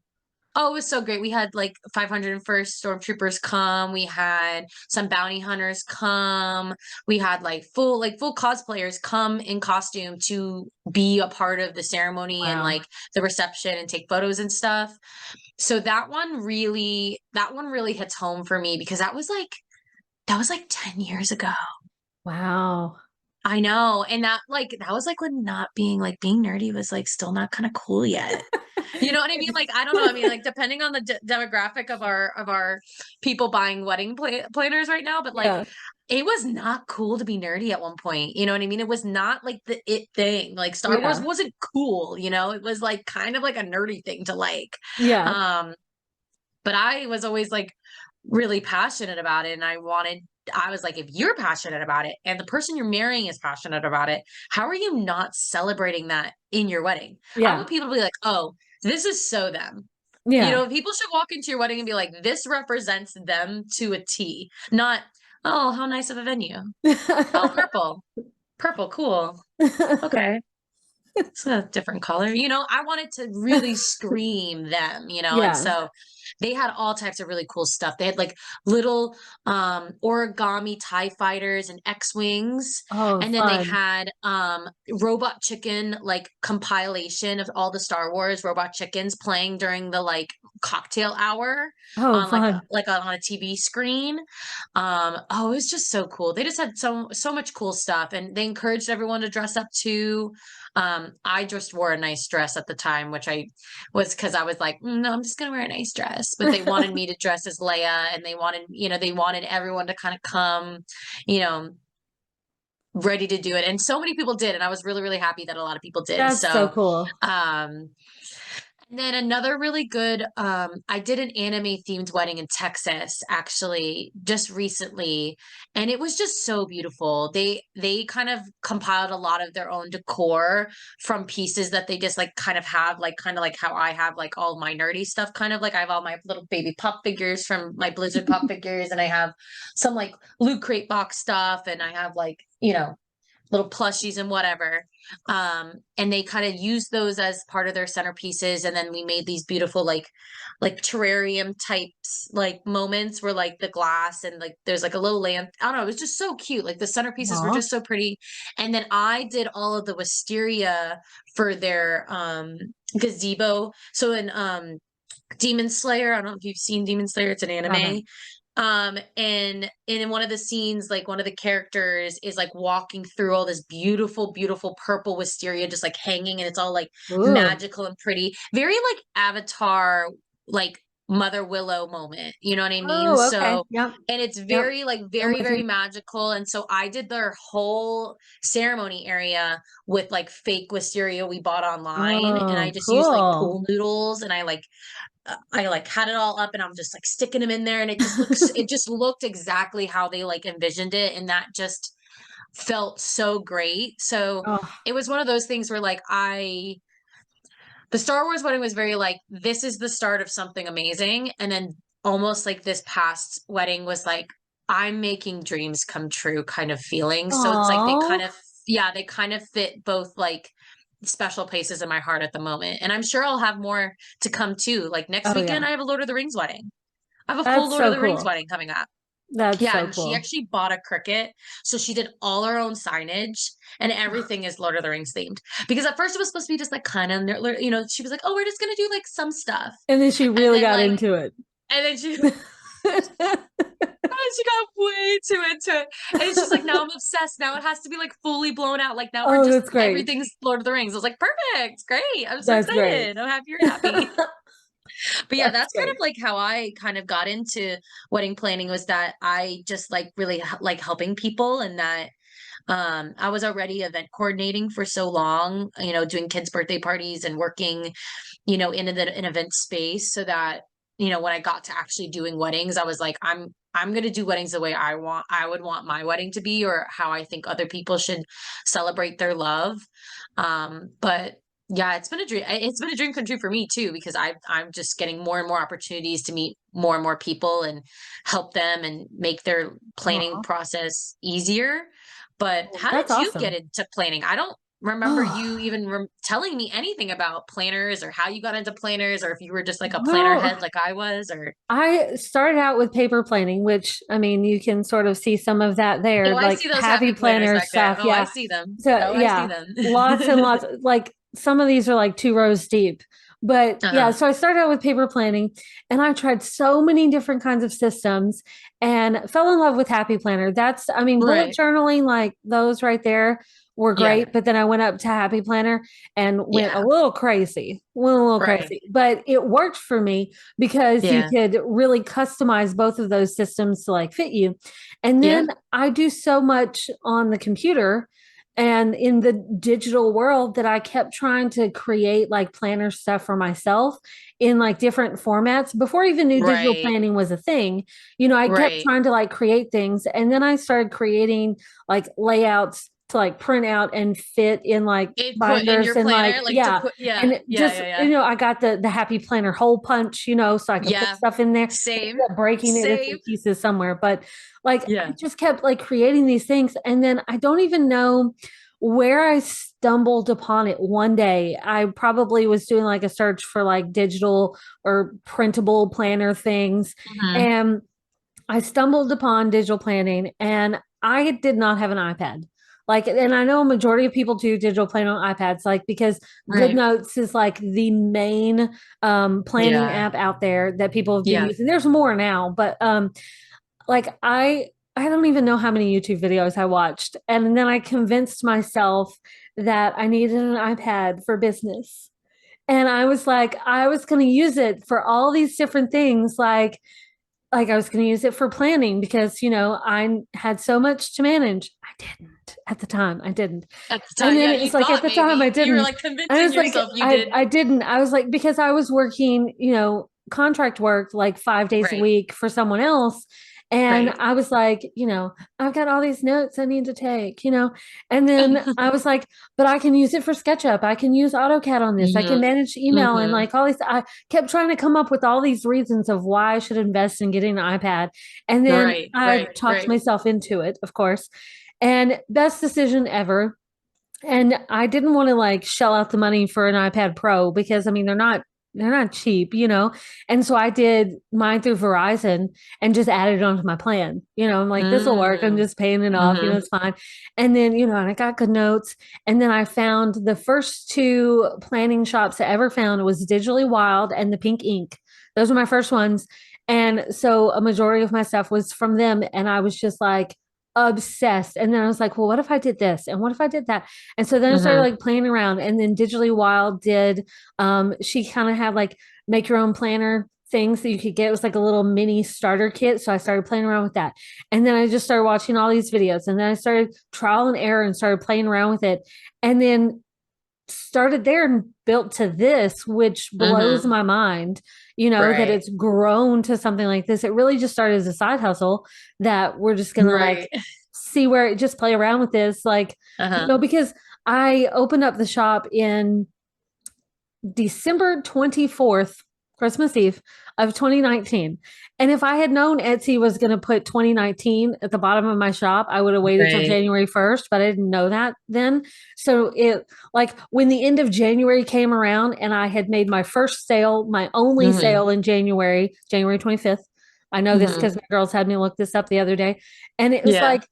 Oh, it was so great. We had like 501st stormtroopers come. We had some bounty hunters come. We had like full cosplayers come in costume to be a part of the ceremony and Wow. like the reception and take photos and stuff. So that one really hits home for me because that was like 10 years ago. Wow. I know. And that was like when not being like being nerdy was like still not kind of cool yet. You know what I mean? Like, I don't know. I mean, like, depending on the demographic of our people buying wedding planners right now, but like, Yeah. it was not cool to be nerdy at one point. You know what I mean? It was not like the it thing. Like, Star Wars Yeah. wasn't cool. You know, it was like kind of like a nerdy thing to like. Yeah. Um, but I was always like really passionate about it, and I was like, if you're passionate about it and the person you're marrying is passionate about it, how are you not celebrating that in your wedding? I Yeah. want people to be like, oh, this is so them. You Yeah. know, people should walk into your wedding and be like, this represents them to a T, not, oh, how nice of a venue. Oh, purple. Purple, cool. Okay. It's a different color. You know, I wanted to really scream them, you know, and Yeah. so they had all types of really cool stuff. They had like little origami TIE fighters and X-Wings. Oh, And then they fun. had robot chicken like compilation of all the Star Wars robot chickens playing during the like cocktail hour Oh, on like fun. on a TV screen. Oh, it was just so cool. They just had so much cool stuff, and they encouraged everyone to dress up too. I just wore a nice dress at the time, which I was because I was like, no, I'm just gonna wear a nice dress. But they wanted me to dress as Leia, and they wanted everyone to kind of come, you know, ready to do it. And so many people did, and I was really, really happy that a lot of people did. That's so So, cool. um, and then another really good, I did an anime themed wedding in Texas actually just recently, and it was just so beautiful. They kind of compiled a lot of their own decor from pieces that they just like kind of like how I have like all my nerdy stuff, kind of like I have all my little baby pup figures from my Blizzard pup figures, and I have some like Loot Crate box stuff, and I have like, you know, little plushies and whatever. And they kind of used those as part of their centerpieces. And then we made these beautiful, like terrarium types, like moments where like the glass and like there's like a little lamp. I don't know. It was just so cute. Like the centerpieces were Aw. just so pretty. And then I did all of the wisteria for their gazebo. So in Demon Slayer, I don't know if you've seen Demon Slayer, it's an anime. Haven't. And in one of the scenes, like one of the characters is like walking through all this beautiful, beautiful purple wisteria just like hanging, and it's all like Ooh. magical and pretty. Very like Avatar, like Mother Willow moment. You know what I mean? Oh, okay. So, Yep. and it's Yep. very like I'm very, with you. very magical. And so I did their whole ceremony area with like fake wisteria we bought online, and I Oh, just used like cool. pool noodles, and I like had it all up, and I'm just like sticking them in there, and it just looked exactly how they like envisioned it, and that just felt so great. So Oh, it was one of those things where like the Star Wars wedding was very like, this is the start of something amazing, and then almost like this past wedding was like, I'm making dreams come true kind of feeling. So it's like Oh, they kind of fit both like special places in my heart at the moment. And I'm sure I'll have more to come too. Like next oh weekend, yeah. I have a Lord of the Rings wedding. I have a full That's Lord of so the Rings cool. wedding coming up. That's Yeah, so and she cool. actually bought a Cricut. So she did all her own signage and everything is Lord of the Rings themed. Because at first it was supposed to be just like kind of, she was like, oh, we're just going to do like some stuff. And then she And really then got like, into it. and then she got way too into it. And it's just like, now I'm obsessed. Now it has to be like fully blown out. Like now we're Oh, just, that's great. everything's Lord of the Rings. I was like, perfect. Great. I'm so That's great. excited. I'm happy you're happy. But yeah, That's that's kind of great. like how I kind of got into wedding planning was that I just like really like helping people and that I was already event coordinating for so long, doing kids' birthday parties and working, in an event space so that, when I got to actually doing weddings, I was like, I'm going to do weddings the way I would want my wedding to be or how I think other people should celebrate their love. But yeah, it's been a dream come true for me too, because I'm just getting more and more opportunities to meet more and more people and help them and make their planning Aw, process easier. But how that's did you get awesome. into planning? I don't remember you even telling me anything about planners or how you got into planners or if you were just like a planner Well, head like I was or I started out with paper planning, which I mean, you can sort of see some of that there, oh, I like see those happy happy planners planner back there. stuff. Oh, I Yeah. see them. So, Oh, I see yeah, them. lots and lots. Like some of these are like 2 rows deep. But yeah, Uh-huh. so I started out with paper planning and I tried so many different kinds of systems and fell in love with Happy Planner. I mean, bullet Right. journaling, like those right there were Yeah. great. But then I went up to Happy Planner and went a Yeah. little crazy, went a little Right. crazy. But it worked for me because you Yeah. could really customize both of those systems to like fit you. And Yeah. then I do so much on the computer and in the digital world that I kept trying to create like planner stuff for myself in like different formats before I even knew digital Right. planning was a thing. I kept Right. trying to like create things and then I started creating like layouts to like print out and fit in like It put in binders your and planner, like like to yeah. put, yeah, And yeah, just yeah, yeah. I got the happy planner hole punch, so I could put Yeah. stuff in there. I Same. ended up breaking it into Same. pieces somewhere, but like I Yeah. just kept like creating these things and then I don't even know where I stumbled upon it one day. I probably was doing like a search for like digital or printable planner things Hmm. and I stumbled upon digital planning and I did not have an iPad. Like, and I know a majority of people do digital planning on iPads, like because Right. GoodNotes is like the main planning Yeah. app out there that people have been Yeah. using. There's more now, but like I don't even know how many YouTube videos I watched. And then I convinced myself that I needed an iPad for business. And I was like, I was going to use it for all these different things. Like I was going to use it for planning because, I had so much to manage. I didn't at the time. I didn't. At the And time, then yeah, you it's like at thought the time I maybe you were didn't. like I convincing was like, yourself you I did. I didn't. I was like, because I was working, contract work like 5 days a Right. week for someone else. And Right. I was like, I've got all these notes I need to take, And then I was like, but I can use it for SketchUp. I can use AutoCAD on this. I can Hmm. manage email and Hmm. like all these. I kept trying to come up with all these reasons of why I should invest in getting an iPad. And then Right. I Right. talked Right. myself into it, of course. And best decision ever. And I didn't want to like shell out the money for an iPad Pro because I mean they're not cheap, And so I did mine through Verizon and just added it onto my plan. I'm like, this will work. I'm Mm. just paying it off, Hmm. it's fine. And then, and I got good notes. And then I found the first two planning shops I ever found was Digitally Wild and the Pink Ink. Those were my first ones. And so a majority of my stuff was from them. And I was just like obsessed. And then I was like, well, what if I did this? And what if I did that? And so then I started Hmm. like playing around. And then Digitally Wild did, she kind of had like make your own planner things that you could get. It was like a little mini starter kit. So I started playing around with that. And then I just started watching all these videos. And then I started trial and error and started playing around with it. And then started there and built to this, which blows Hmm. my mind, that Right. it's grown to something like this. It really just started as a side hustle that we're just gonna like Right. see where it just play around with this, like, Uh-huh. because I opened up the shop in December 24th Christmas Eve of 2019. And if I had known Etsy was going to put 2019 at the bottom of my shop, I would have waited till Right. January 1st, but I didn't know that then. So it, like, when the end of January came around and I had made my first sale, my only Hmm. sale in January, January 25th. I know this Hmm. because my girls had me look this up the other day. And it was Yeah. like,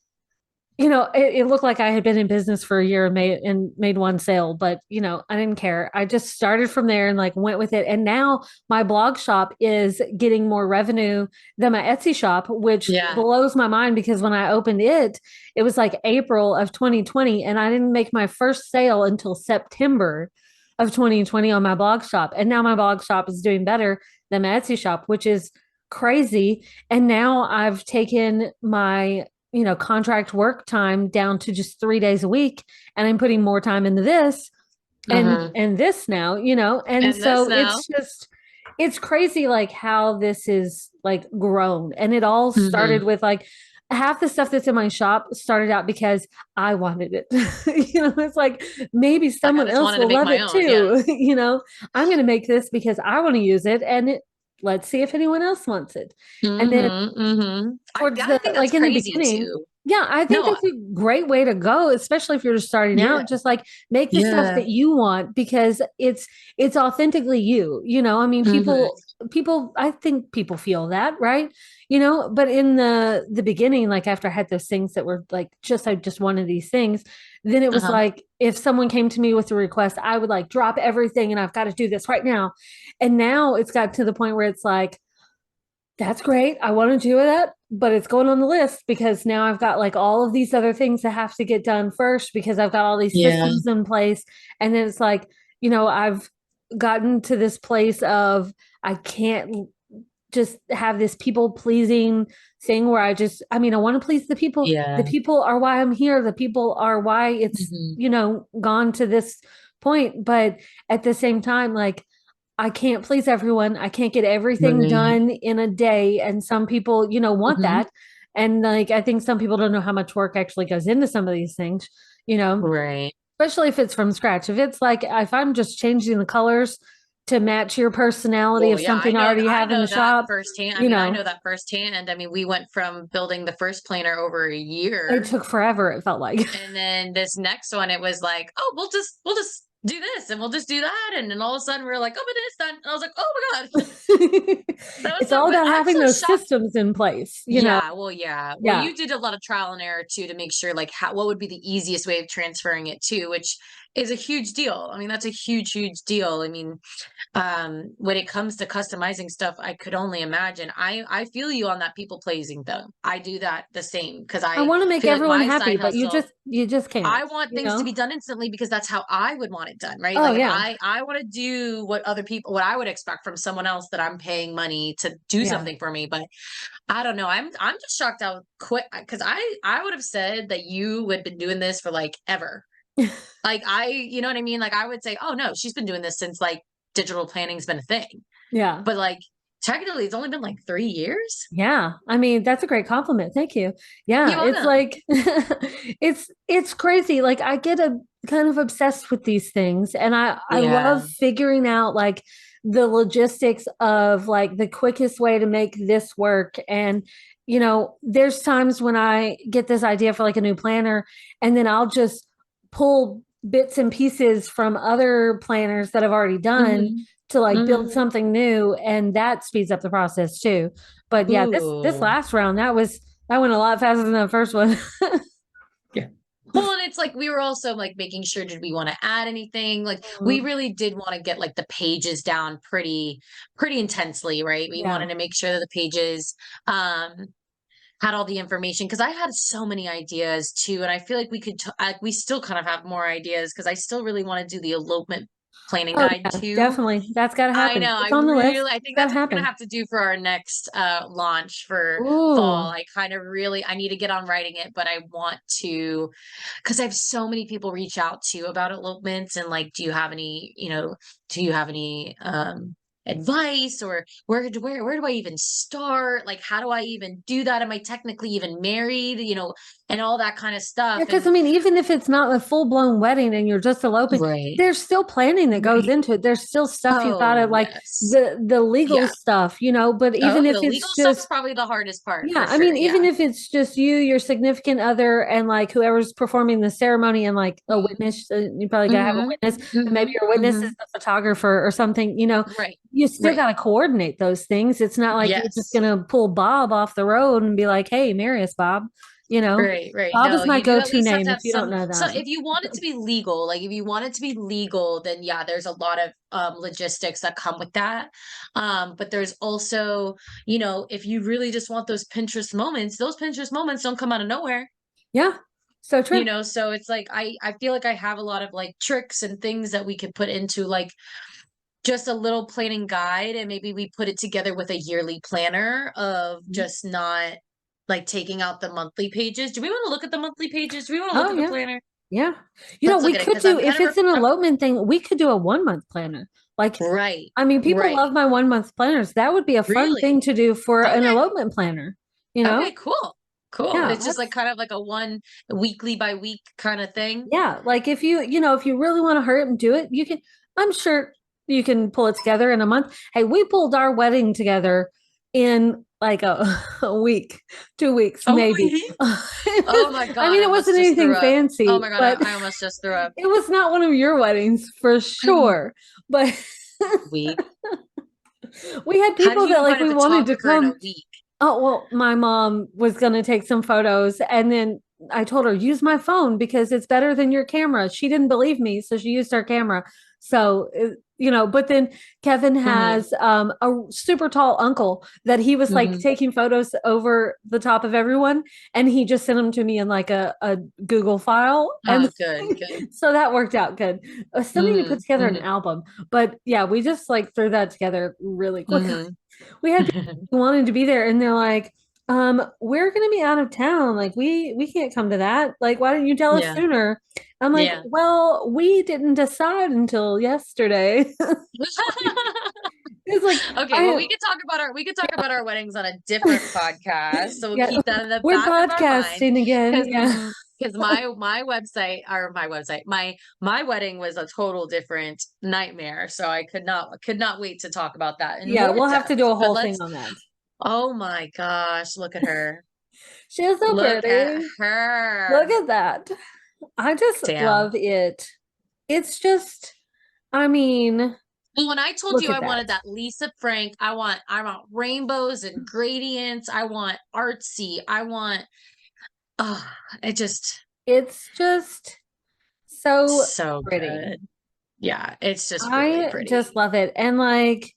it looked like I had been in business for a year and made one sale, but I didn't care. I just started from there and like went with it. And now my blog shop is getting more revenue than my Etsy shop, which Yeah. blows my mind because when I opened it, it was like April of 2020, and I didn't make my first sale until September of 2020 on my blog shop. And now my blog shop is doing better than my Etsy shop, which is crazy. And now I've taken my contract work time down to just 3 days a week, and I'm putting more time into this Uh-huh. and this now, and And this so now. it's crazy like how this is like grown. And it all Hmm. started with like half the stuff that's in my shop started out because I wanted it. It's like maybe Like I someone just else wanted to will make love my it own. Yeah. too. I'm going to make this because I want to use it, and let's see if anyone else wants it. And then Hmm. Hmm. towards I the think that's like in the crazy beginning, too. yeah, I think No. that's a great way to go, especially if you're just starting Yeah. out. Just like make the stuff Yeah. that you want because it's authentically you. I mean, Hmm. people I think people feel that, right? But in the beginning, like after I had those things that were like just I just wanted these things, then it was Uh-huh. like if someone came to me with a request, I would like drop everything and I've got to do this right now. And now it's got to the point where it's like that's great. I want to do that, but it's going on the list because now I've got like all of these other things that have to get done first because I've got all these Yeah. systems in place. And then it's like, I've gotten to this place of I can't just have this people pleasing thing where I mean, I want to please the people. The Yeah. people are why I'm here. The people are why it's, Hmm. gone to this point. But at the same time, like, I can't please everyone. I can't get everything Right. done in a day. And some people, want Hmm. that. And like, I think some people don't know how much work actually goes into some of these things, you know, Right. especially if it's from scratch. If it's like, if I'm just changing the colors to match your personality Well, of yeah, something I already I have in know the that shop, firsthand. I you mean, I know, know that firsthand. I mean, we went from building the first planner over a it year, took forever, it felt like. and then this next one, it was like, oh, we'll just do this, and we'll just do that, and then all of a sudden we're like, oh, but it's done. And I was like, oh my god, that was It's so. all But about I'm having so those shocked. systems in place. Yeah, well, yeah. Well, Yeah. you did a lot of trial and error too to make sure like what would be the easiest way of transferring it to, which is a huge deal. I mean, that's a huge, huge deal. I mean, when it comes to customizing stuff, I could only imagine. I feel you on that people pleasing though. I do that the same because I I want to make feel like everyone my happy, side but you hustle, just can't, I want you things to know? be done instantly because that's how I would want it done, right? Oh Like if yeah. I want to do what I would expect from someone else that I'm paying money to do Yeah. something for me, but I don't know. I'm just shocked how quick because I would have said that you had been doing this for like ever. Like you know what I mean? Like I would say, oh no, she's been doing this since like digital planning's been a thing. Yeah. But like technically it's only been like 3 years. Yeah. I mean, that's a great compliment. Thank you. Yeah, You're it's welcome. like it's crazy. Like I get a kind of obsessed with these things, and I love Yeah. figuring out like the logistics of like the quickest way to make this work. And there's times when I get this idea for like a new planner, and then I'll just pull bits and pieces from other planners that I've already done Hmm. to like build Hmm. something new, and that speeds up the process too. But yeah, this Ooh. last round that went a lot faster than the first one. Yeah. Well, and it's like we were also like making sure, did we want to add anything? Like we Mhm. really did want to get like the pages down pretty intensely, right? We Yeah. wanted to make sure that the pages um had all the information because I had so many ideas too, and I feel like we still kind of have more ideas because I still really want to do the elopement planning Oh guide yeah, too. definitely. That's got to I happen. know. It's on the list. I It's think got to that's what we're gonna happen. have to do for our next launch for fall. Ooh. I kind of really I need to get on writing it, but I want to because I have so many people reach out to about elopements and like, do you have any advice, or where do I even start? Like, how do I even do that? Am I technically even married? And all that kind of Yeah, stuff. because And I mean, even if it's not a full blown wedding and you're just eloping, right, there's still planning that goes right. into it. There's still stuff you Oh gotta like yes. the legal Yeah. stuff, but even Oh, if the legal it's stuff is just probably the hardest part yeah, for I sure. mean, Yeah. even if it's just you, your significant other, and like whoever's performing the ceremony and like a witness, you probably gotta have a Mm-hmm. witness, and maybe Mm-hmm. your witness Mm-hmm. is the photographer or something, Right. you still Right. gotta coordinate those things. It's not like you're just Yes. gonna pull Bob off the road and be like, hey, marry us, Bob. You know, Right, right. Bob No, is my you do at go-to least have name to if have you don't some. know So that. if you want it to be legal, like if you want it to be legal, then yeah, there's a lot of logistics that come with that. But there's also, if you really just want those Pinterest moments don't come out of nowhere. Yeah, so true. So it's like I feel like I have a lot of like tricks and things that we could put into like just a little planning guide, and maybe we put it together with a yearly planner of just not like taking out the monthly pages. Do we want to look at the monthly pages? Do we want to look Oh at the yeah. planner? Yeah. Let's look We at it could because do, I'm kind if of it's an elopement thing, we could do a 1 month planner. Like, right, I mean, people right. love my 1 month planners. That would be a fun Really? thing to do for an Okay. elopement planner, you Okay, know? cool. Cool. Yeah, It's just like that's, kind of like a one weekly by week kind of thing. yeah. Like if you really want to hurry up and do it, I'm sure you can pull it together in a month. Hey, we pulled our wedding together in like a week, 2 weeks, Oh, maybe. really? Oh my I God, mean, I it almost wasn't just threw anything up. Oh fancy, my God, but I almost just threw up. it was not one of your weddings for sure. But Week. we had How do people you that even like find a we wanted to photographer in a come. week? Oh, well, my mom was going to take some photos, and then I told her, use my phone because it's better than your camera. She didn't believe me, so she used her camera. So, but then Kevin Hmm. has a super tall uncle that he was like Hmm. taking photos over the top of everyone, and he just sent them to me in like a Google file. And Oh, good, good. so that worked out good. I still need to put Hmm. together an Hmm. album, but yeah, we just like threw that together really quickly. Hmm. We had people who wanted to be there, and they're like, we're gonna be out of town. Like we can't come to that. Like, why didn't you tell us Yeah, sooner? I'm like, yeah. well, we didn't decide until yesterday. It's like Okay, well, I we could talk about our weddings on a different podcast, so we'll yeah, keep that in the we're back of our minds. podcasting again. Because Yeah. because my website, my wedding was a total different nightmare, so I could not wait to talk about that in Yeah, more we'll have to do depth. a But whole thing let's on that. Oh my gosh, look at her. She is so Look at pretty. Look her. at that. I just Damn. love it. It's just, I mean, Well, when I told look you I at wanted that. that Lisa Frank, I want rainbows and gradients. I want artsy. Oh, it just It's just so so pretty. good. Yeah, it's just really I just pretty. love it. And like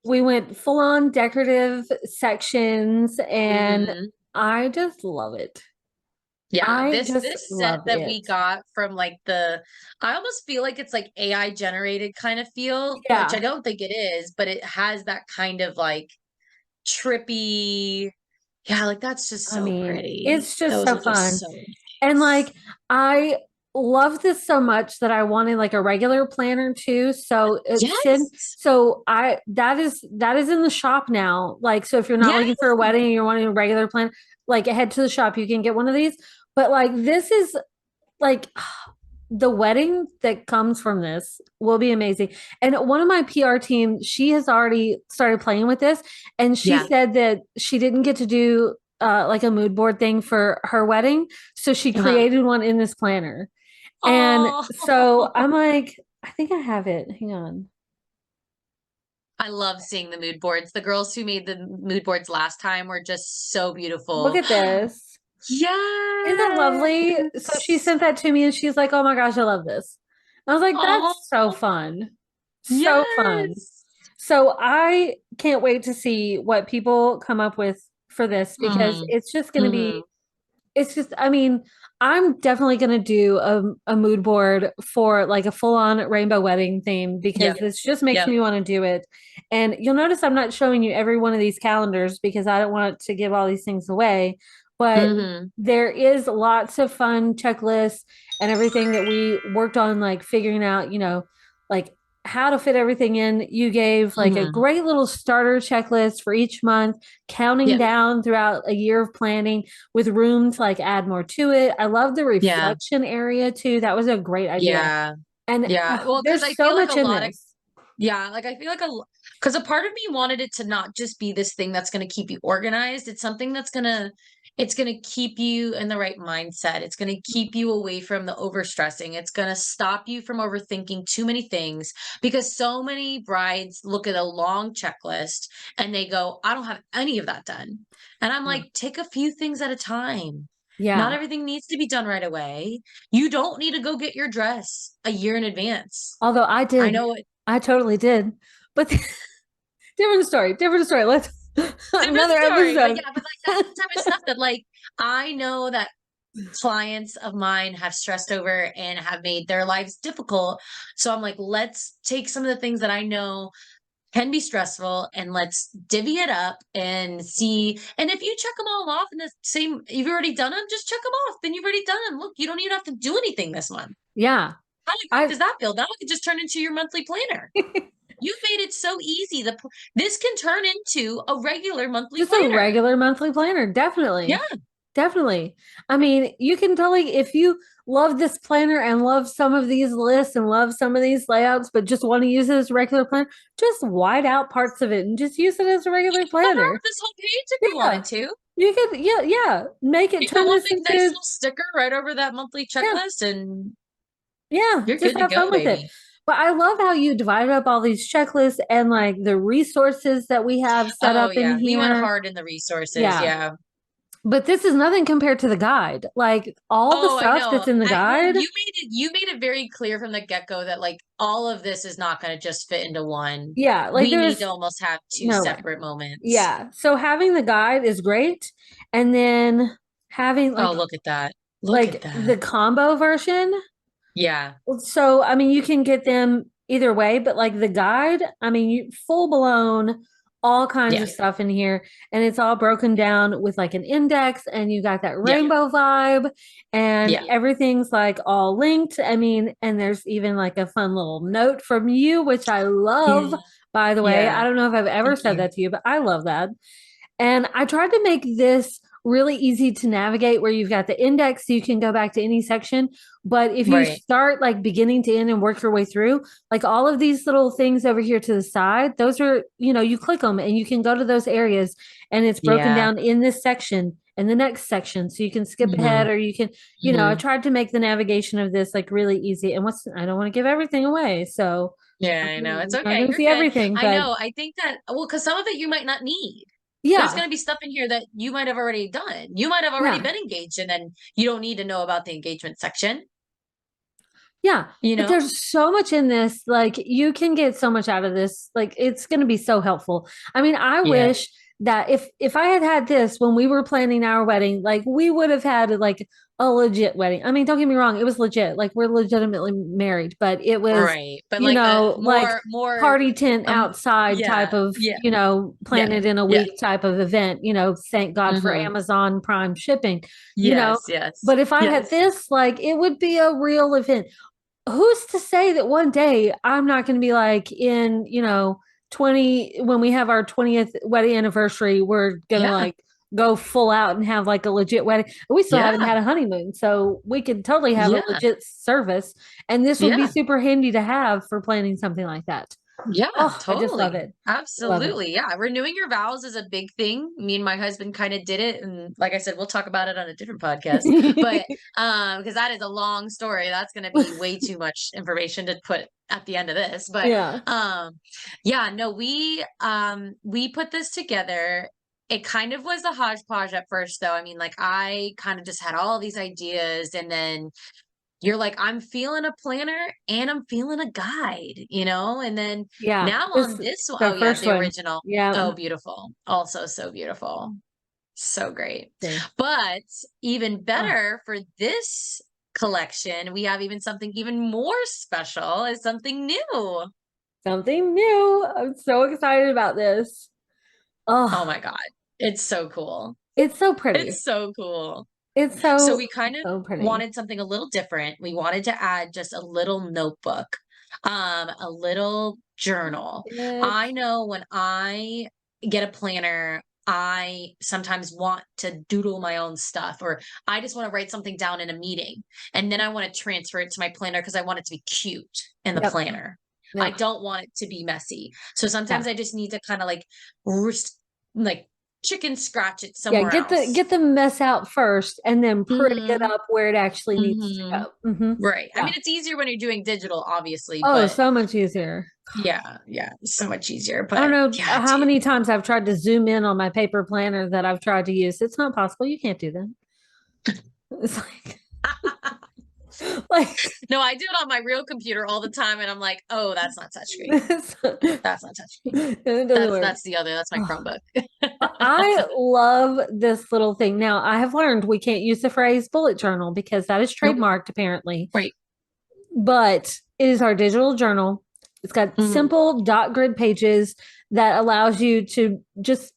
we went full on decorative sections and Hmm. I just love it. Yeah, I this just this set love that it. we got from like I almost feel like it's like AI generated kind of feel, which I Yeah. don't think it is, but it has that kind of like trippy. Yeah, like that's just I so mean, pretty. it's just Those so are just fun. so And nice. like I love this so much that I wanted like a regular planner too. So it's in Yes. so I that is in the shop now. Like so if you're not Yes. looking for a wedding and you're wanting a regular plan, like head to the shop, you can get one of these. But like this is like the wedding that comes from this will be amazing. And one of my PR team, she has already started playing with this, and she Yeah. said that she didn't get to do like a mood board thing for her wedding, so she Uh-huh. created one in this planner. And Oh, so I'm like, I think I have it. Hang on. I love seeing the mood boards. The girls who made the mood boards last time were just so Look beautiful. at this. Isn't that lovely? So she Yes. sent that to me, and she's like, "Oh my gosh, I love this." I was like, Oh, "That's so fun, so fun." yes. So I can't wait to see what people come up with for this because Hmm. it's just going to Hmm. be, it's just, I mean, I'm definitely going to do a mood board for like a full on rainbow wedding theme because Yep. this just makes Yep. me want to do it. And you'll notice I'm not showing you every one of these calendars because I don't want to give all these things away. But Hmm. there is lots of fun checklists and everything that we worked on, like figuring out, like how to fit everything in. You gave like a Mhm. great little starter checklist for each month, counting Yeah. down throughout a year of planning with room to like add more to it. I love the Yeah. reflection area too. That was a great idea. Yeah. And Yeah. Well, because I there's so feel like a much in lot of this. yeah, like I feel like because a part of me wanted it to not just be this thing that's going to keep you organized. It's something that's it's going to keep you in the right mindset. It's going to keep you away from the overstressing. It's going to stop you from overthinking too many things because so many brides look at a long checklist and they go, I don't have any of that done. And I'm Yeah. like, take a few things at a time. Not Yeah. everything needs to be done right away. You don't need to go get your dress a year in advance. Although I I did, know I totally did. But different story, different story. Let's different another story. But episode. yeah, but like that's the type of stuff that like I know that clients of mine have stressed over and have made their lives difficult. So I'm like, let's take some of the things that I know can be stressful and let's divvy it up and see. And if you check them all off in the same, you've already done them, just check them off. Then you've already done them. Look, you don't even have to do anything this month. Yeah. How great I does that feel? Now it can just turn into your monthly planner. You've made it so easy. This can turn into a regular monthly just a planner. regular monthly planner, Yeah. definitely. Definitely. I mean, you can totally, if you love this planner and love some of these lists and love some of these layouts, but just want to use it as a regular planner, just white out parts of it and just use it as a You regular can cover planner. up this whole page if you Yeah. wanted to. You could, yeah, yeah. Make it Make a turn one this big nice into, little sticker right over that monthly yeah, checklist and yeah, you're just good to have go, fun with it. baby. But I love how you divided up all these checklists and like the resources that we have set Oh up in yeah, we went here. hard in the resources. Yeah. Yeah. But this is nothing compared to the guide. Like all the Oh, I stuff know. that's in the Well, guide. you made it very clear from the get-go that like all of this is not going to just fit into one. Yeah. Like We need to there's almost have two no way. separate moments. Yeah. So having the guide is great. And then having Oh, look at that. Look at like the that. combo version. Yeah. So I mean you can get them either way, but like the guide, I mean you full blown all kinds Yeah. of stuff in here and it's all broken down with like an index and you got that Yeah. rainbow vibe and Yeah. everything's like all linked. I mean, and there's even like a fun little note from you, which I love, Yeah. by the way. I Yeah. don't know if I've ever Thank said you. that to you, but I love that. And I tried to make this really easy to navigate where you've got the index so you can go back to any section. But if you Right. start like beginning to end and work your way through, like all of these little things over here to the side, those are, you click them and you can go to those areas and it's broken Yeah. down in this section and the next section. So you can skip Hmm. ahead or you can, I Hmm. tried to make the navigation of this like really easy. And I don't want to give everything away. So Yeah, I know. It's you're not okay. going to You're see good. everything, I but know. I think that, well, because some of it you might not need. There's yeah, going to be stuff in here that you might have already done. You might have already yeah. been engaged, and then you don't need to know about the engagement section, Yeah, you but know? there's so much in this. Like you can get so much out of this. Like it's going to be so helpful. I mean, I Yeah. wish that if I had had this when we were planning our wedding, like we would have had like a legit wedding. I mean, don't get me wrong, it was legit. Like we're legitimately married, but it was, Right. But like a like more, party tent outside type yeah, of, yeah, plan yeah, it in a yeah. week type of event, thank God for Hmm. Amazon Prime shipping, you know. Yes, yes, But if I had yes. this, like it would be a real event. Who's to say that one day I'm not going to be like in, 20 when we have our 20th wedding anniversary, we're going to Yeah, like go full out and have like a legit wedding. We still haven't yeah, had a honeymoon, so we could totally have a yeah. legit service and this would be Yeah. super handy to have for planning something like that. Yeah, Oh, I just love totally. it. Love it. Absolutely. Yeah. Renewing your vows is a big thing. Me and my husband kind of did it. And like I said, we'll talk about it on a different podcast. But because that is a long story. That's gonna be way too much information to put at the end of this. But Yeah. yeah, no, we put this together. It kind of was a hodgepodge at first though. I mean, like I kind of just had all these ideas and then you're like, I'm feeling a planner and I'm feeling a guide, and then Yeah. now This on this one, the oh yeah, first the one. original. Yeah. Oh, beautiful. Also so beautiful. So great. See. But even Oh, better for this collection, we have even something even more special is something new. something new. I'm so excited about this. Oh Oh, my God. It's so cool. it's so pretty. It's so cool. It's So so we kind of so pretty. wanted something a little different. We wanted to add just a little notebook. A little journal. It. I know when I get a planner, I sometimes want to doodle my own stuff, or I just want to write something down in a meeting. And then I want to transfer it to my planner because I want it to be cute in the Yep. planner. I Yep. don't want it to be messy. So sometimes Yeah. I just need to kind of like, like chicken scratch it Yeah. somewhere Get the else. get the mess out first and then pretty it Hmm. up where it actually needs to Hmm. go. Right. I Yeah. mean, it's easier when you're doing digital, obviously, Oh, but so much easier. yeah, yeah, so much easier. I don't But know yeah, how many times I've tried to zoom in on my paper planner that I've tried to use. It's not possible. You can't do that. It's like no, I do it on my real computer all the time, and I'm like, oh, that's not touchscreen. That's not touchscreen. it doesn't work. That's the other. That's my Chromebook. I love this little thing. Now, I have learned we can't use the phrase bullet journal because that is Nope. trademarked apparently, Right. but it is our digital journal. It's got Hmm. simple dot grid pages that allows you to just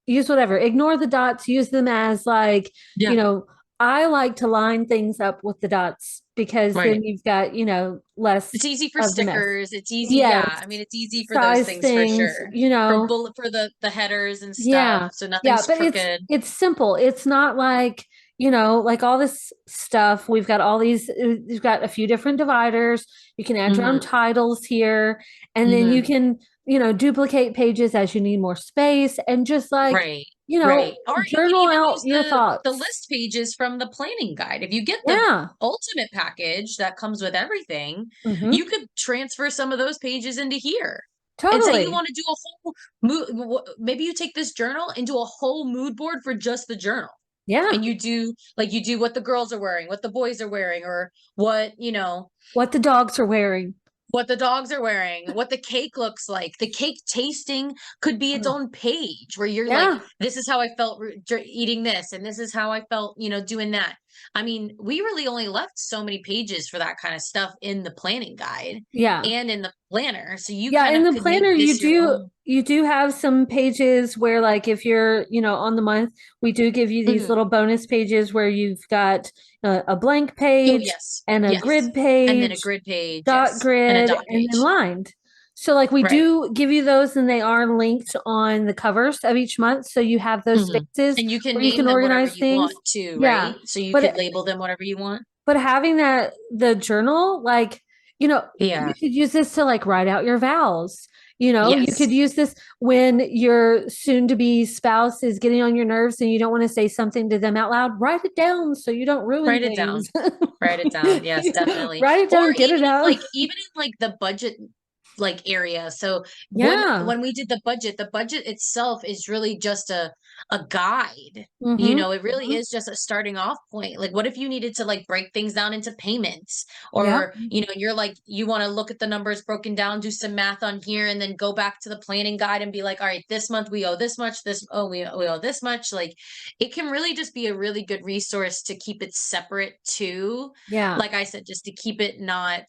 use whatever, ignore the dots, use them as like, you Yeah. know, I like to line things up with the dots because Right. then you've got, less It's easy for of the mess. stickers. It's easy. Yes, Yeah. I mean, it's easy for those size things for things, sure. For the headers and stuff, yeah. so Yeah, nothing's but crooked. it's simple. It's not like, like all this stuff. We've got all these we've got a few different dividers. You can add your own Hmm. titles here and then you Hmm. can, duplicate pages as you need more space and just like, Right. Right. Or you can journal even out use your the thoughts. list pages from the planning guide. If you get the Yeah. ultimate package that comes with everything, Hmm. you could transfer some of those pages into here and say you Totally. want to do a whole mood. Maybe you take this journal and do a whole mood board for just the journal. Yeah. And you do what the girls are wearing, what the boys are wearing, or what, What the dogs are wearing. what the dogs are wearing, what the cake looks like. The cake tasting could be its Oh, own page where you're like, yeah. this is how I felt eating this, and this is how I felt, doing that. I mean, we really only left so many pages for that kind of stuff in the planning guide Yeah. and in the planner. So you Yeah, kind in of the could make planner this your own. you do have some pages where like if you're, on the month, we do give you these Mhm. little bonus pages where you've got a blank Oh, page yes. and a Yes. grid And then a page, grid page. dot Yes. And a grid, dot and then page. lined. So like we Right. do give you those and they are linked on the covers of each month. So you have those Hmm. spaces And you can where you name can them whatever organize you want things. too, Yeah. right? So you could But label them whatever you want. having the journal, like, Yeah. you could use this to like write out your vows. You Yes. could use this when your soon to be spouse is getting on your nerves and you don't want to say something to them out loud. Write it down so you don't ruin Write it down. things. Write it down. Yes, definitely. Write it Or down, get it out. even in like the budget like area. So Yeah. when we did the budget itself is really just a guide. Mm-hmm. It really is just a starting off point. Like what if you needed to like break things down into payments, Yeah. or you're like you want to look at the numbers broken down, do some math on here, and then go back to the planning guide and be like, all right, this month we owe this much, we owe this much. Like it can really just be a really good resource to keep it separate too. Yeah. Like I said, just to keep it not.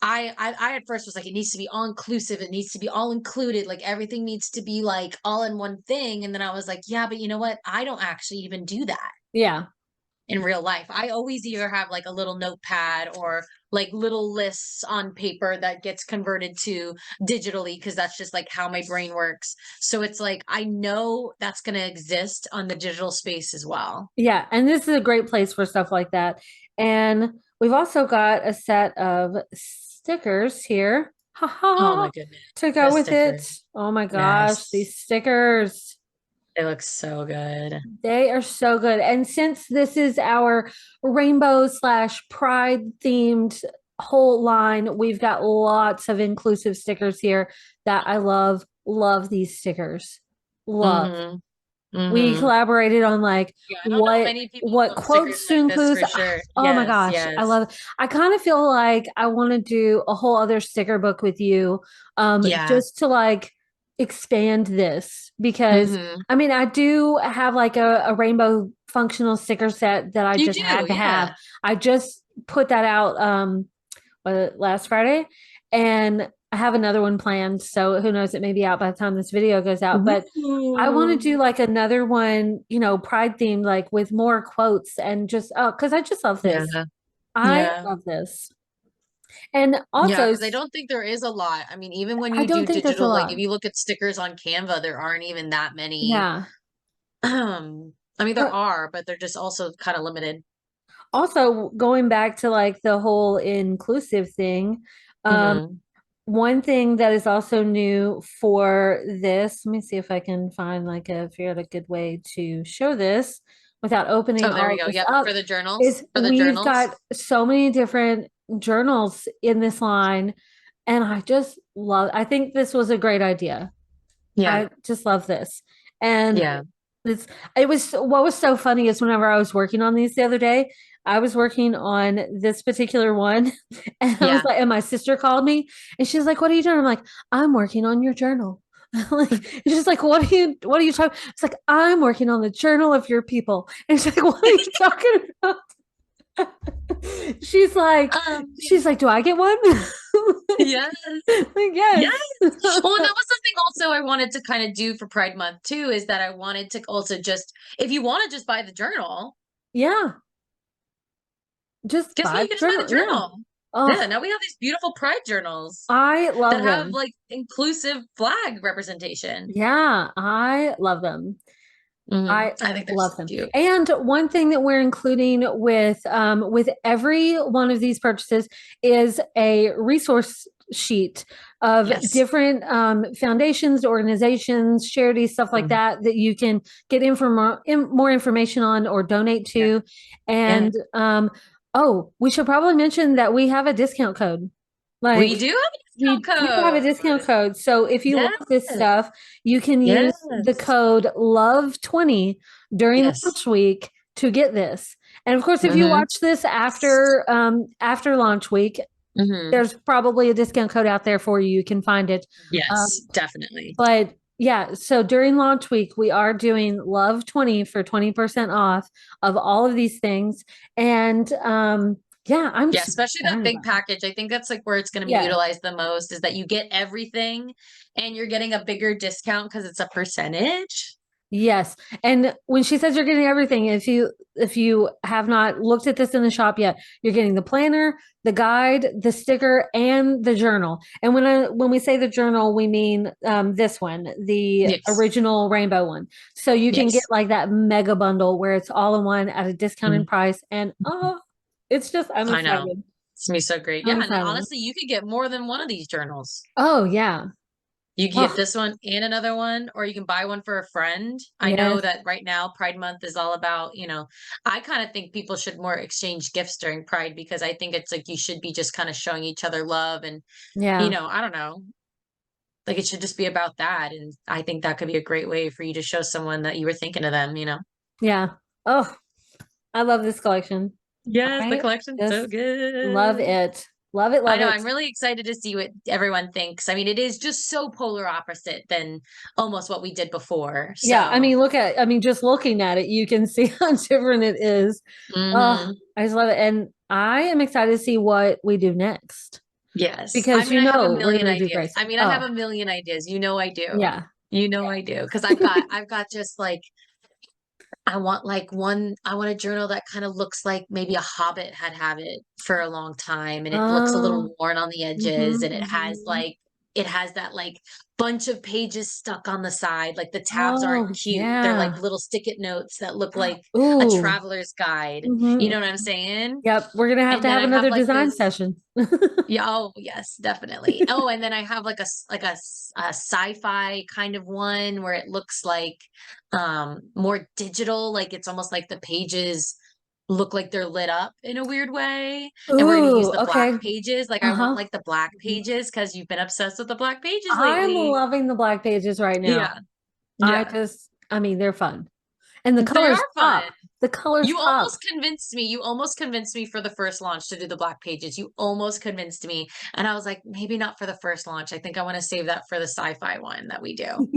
I at first was like, it needs to be all inclusive. It needs to be all included. Like everything needs to be like all in one thing. And then I was like, yeah, but you know what? I don't actually even do that Yeah. in real life. I always either have like a little notepad or like little lists on paper that gets converted to digitally because that's just like how my brain works. So it's like I know that's going to exist on the digital space as well. Yeah. And this is a great place for stuff like that. And we've also got a set of stickers here. Ha Oh ha. my goodness. To go The with it. stickers. Oh my gosh, Yes. these stickers. They look so good. They are so good. And since this is our rainbow slash pride themed whole line, we've got lots of inclusive stickers here that I love. Love these stickers. Love. Mm-hmm. We Mm-hmm. collaborated on like Yeah, I don't know what many people what love stickers quotes to like this include. for sure. Oh my Yes, gosh, I yes. love it. I kind of feel like I want to do a whole other sticker book with you, Yeah. just to like expand this because Mm-hmm. I mean I do have like a rainbow functional sticker set that I You just do, had to have. yeah. I just put that out last Friday and I have another one planned. So who knows, it may be out by the time this video goes out. But I want to do Ooh. like another one, pride themed, like with more quotes and just because I just love Yeah, this. I yeah. love this. And Yeah, also, because I don't think there is a lot. I mean, even when I you don't do think there's a digital, like lot. if you look at stickers on Canva, there aren't even that many. Yeah. I mean, there Uh, are, but they're just also kind of limited. Also, going back to like the whole inclusive thing, um, Hmm. one thing that is also new for this, let me see if I can find like a figure out a good way to show this without opening Oh, there all we of go. this Yep, up, for the journals. is For the we've journals. got so many different journals in this line, and I just love, I think this was a great idea. Yeah. I just love this. And Yeah. it's it was what was so funny is whenever I was working on these the other day, I was working on this particular one and I was Yeah. like, and my sister called me and she's like, "What are you doing?" I'm like, "I'm working on your journal." Like it's just like, what are you talking? It's like, "I'm working on the journal of your people." And she's like, "What are you talking about?" She's like, Um, "Do I get one?" yes. Like, Yes. yes. Well, and that was something also I wanted to kind of do for Pride Month too, is that I wanted to also just, if you want to just buy the journal, Yeah. Just guess what? buy You the can just buy the journal. Yeah. journal. Yeah. Oh, Now we have these beautiful Pride journals I that love have them. like inclusive flag representation. Yeah, I love them. I I think they're love so them. cute. And one thing that we're including with every one of these purchases is a resource sheet of Yes. different foundations, organizations, charities, stuff like Mm. that that you can get more information on or donate Yeah. to. Yeah. And oh, we should probably mention that we have a discount code. We Like do have a we do have a discount discount code. code. So if you Yes. love this stuff, you can use the Yes. code LOVE20 during Yes. launch week to get this. And of course, if you Mm-hmm. watch this after launch week, Mm-hmm. there's probably a discount code out there for you. You can find it. Yes, Um, definitely. but yeah, so during launch week, we are doing LOVE20 for 20% off of all of these things. And yeah, I'm Yeah, super especially that excited big about it. package. I think that's like where it's going to be Yeah. utilized the most is that you get everything and you're getting a bigger discount because it's a percentage. Yes. And when she says you're getting everything, if you have not looked at this in the shop yet, you're getting the planner, the guide, the sticker, and the journal. And when we say the journal, we mean this one, the Yes. original rainbow one. So you can get Yes. like that mega bundle where it's all in one at a discounted Mhm. price. And oh, it's just I'm I know. excited. It's gonna be so great. I'm Yeah, and excited. honestly, you could get more than one of these journals. Oh yeah. You can get Oh this one and another one, or you can buy one for a friend. I know yes. that right now Pride Month is all about, I kind of think people should more exchange gifts during Pride because I think it's like you should be just kind of showing each other love and, Yeah. I don't know, like it should just be about that. And I think that could be a great way for you to show someone that you were thinking of them. Yeah. Oh, I love this collection. Yes, the I collection's so just love good. it. Love it, I love know, it. I'm really excited to see what everyone thinks. I mean, it is just so polar opposite than almost what we did before. Yeah, So, I mean, just looking at it, you can see how different it is. Oh, mhm. I just love it. And I am excited to see what we do next Yes. I because mean, I have a we're million gonna do ideas. Grace. I mean, I have Oh, a million ideas. You know I do. yeah. You know I do. Because I've got just like I want a journal that kind of looks like maybe a hobbit had have it for a long time and it looks a Oh, little worn on the edges mhm, and mhm. it has that like bunch of pages stuck on the side. Like the tabs aren't Oh, cute. They're like yeah. little stick-it notes that look like a Ooh. traveler's guide. You Hmm. know what I'm saying? Yep, we're gonna have And to then have I have another like design this session. yeah, oh yes, definitely. Oh, and then I have like a sci-fi kind of one where it looks like more digital, like it's almost like the pages look like they're lit up in a weird way. And we're gonna use Ooh, the black okay. pages. Like I want Uh-huh. like the black pages because you've been obsessed with the black pages I'm lately. loving the black pages right now. Yeah, yeah. I mean, they're fun. And the They colors are fun. pop. The colors pop. You almost convinced me for the first launch to do the black pages. You almost convinced me. And I was like, maybe not for the first launch. I think I want to save that for the sci-fi one that we do.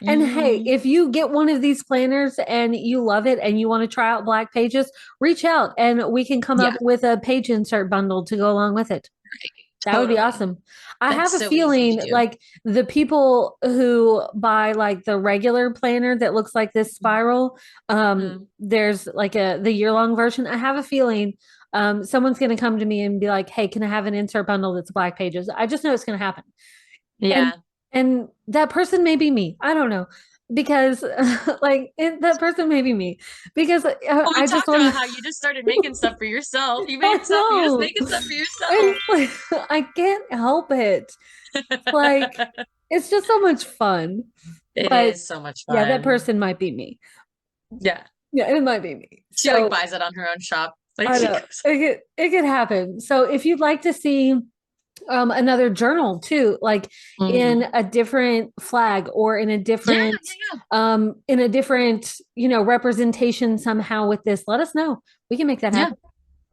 And hey, Mm, if you get one of these planners and you love it and you want to try out Black Pages, reach out and we can come up yeah, with a page insert bundle to go along with it. That would be totally. awesome. I have That's a so easy to feeling do. like the people who buy like the regular planner that looks like this spiral, Mhm. there's like the year-long version. I have a feeling someone's going to come to me and be like, "Hey, can I have an insert bundle that's Black Pages?" I just know it's going to happen, and Yeah. that person may be me. I don't know because that person may be me because Well, we I just talked want about to. how you just started making stuff for yourself. You I made stuff, you're just know. making stuff for I yourself. I can't help it. Like it's just so much fun. It But is so much yeah, that fun. person might be me. Yeah. Yeah, it might be me. She like So buys it on her own shop. Like I she know goes, it could happen. So if you'd like to see another journal too, like mm, in a different flag or yeah, in a different, representation somehow with this, let us know. We can make that yeah. happen.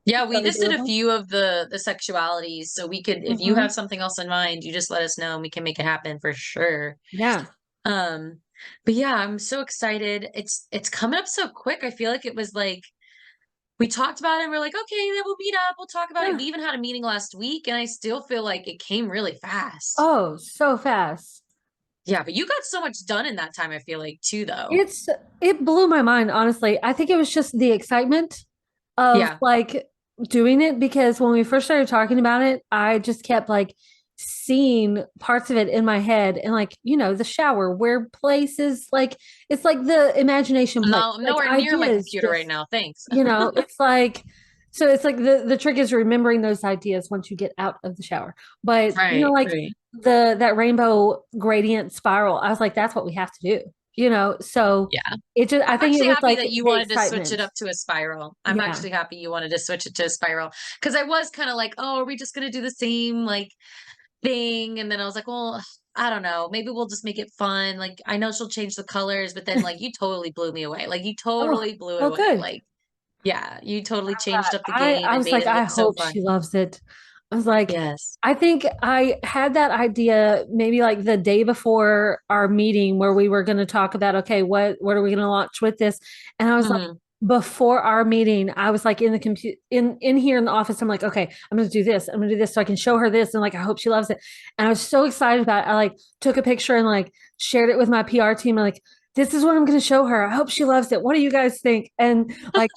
Yeah, It's we totally just did a doable. few of the sexualities, so we could, if you Hmm. have something else in mind, you just let us know and we can make it happen for sure. Yeah. Um, but yeah, I'm so excited. It's coming up so quick. I feel like it was like we talked about it and we're like, okay, then we'll meet up, we'll talk about it. Yeah. We even had a meeting last week and I still feel like it came really fast. Oh, so fast. Yeah, but you got so much done in that time, I feel like too, though. It's it blew my mind, honestly. I think it was just the excitement of Yeah. like doing it because when we first started talking about it, I just kept like seeing parts of it in my head and like, the shower where places like it's like the imagination place. No, I'm Like nowhere near my ideas computer right just, now. Thanks. it's like so it's like the trick is remembering those ideas once you get out of the shower. But Right, like right. that rainbow gradient spiral, I was like, that's what we have to do. So Yeah. it just I I'm think it actually was happy like that you the wanted to switch it excitement. up to a spiral. I'm Yeah. actually happy you wanted to switch it to a spiral because I was kind of like, oh, are we just going to do the same like thing? And then I was like, well, I don't know. Maybe we'll just make it fun. Like, I know she'll change the colors, but then like you totally blew me away. Like, you Oh, totally blew it well, away. good. Like, yeah, you totally changed up the game I and was made like, it I look so hope fun. she loves it. I was like, Yes. I think I had that idea maybe like the day before our meeting where we were going to talk about, okay, what are we going to launch with this? And I was like, Hmm. before our meeting, I was like in the computer in here in the office. I'm like, okay, I'm going to do this. I'm going to do this so I can show her this. And like, I hope she loves it. And I was so excited about it. I like took a picture and like shared it with my PR team. Like, this is what I'm going to show her. I hope she loves it. What do you guys think? And like,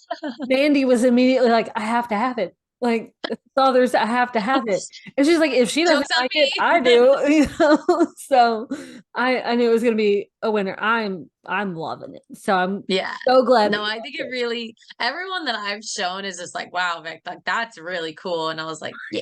Mandy was immediately like, I have to have it. Like, it's all there's, I have to have it. And she's like, if she doesn't Joke's on like it, I me. do. So I knew it was gonna be a winner. I'm loving it. So I'm Yeah. so glad that No, you I think loved it it. really, everyone that I've shown is just like, wow, Vic, like that's really cool. And I was like, yeah,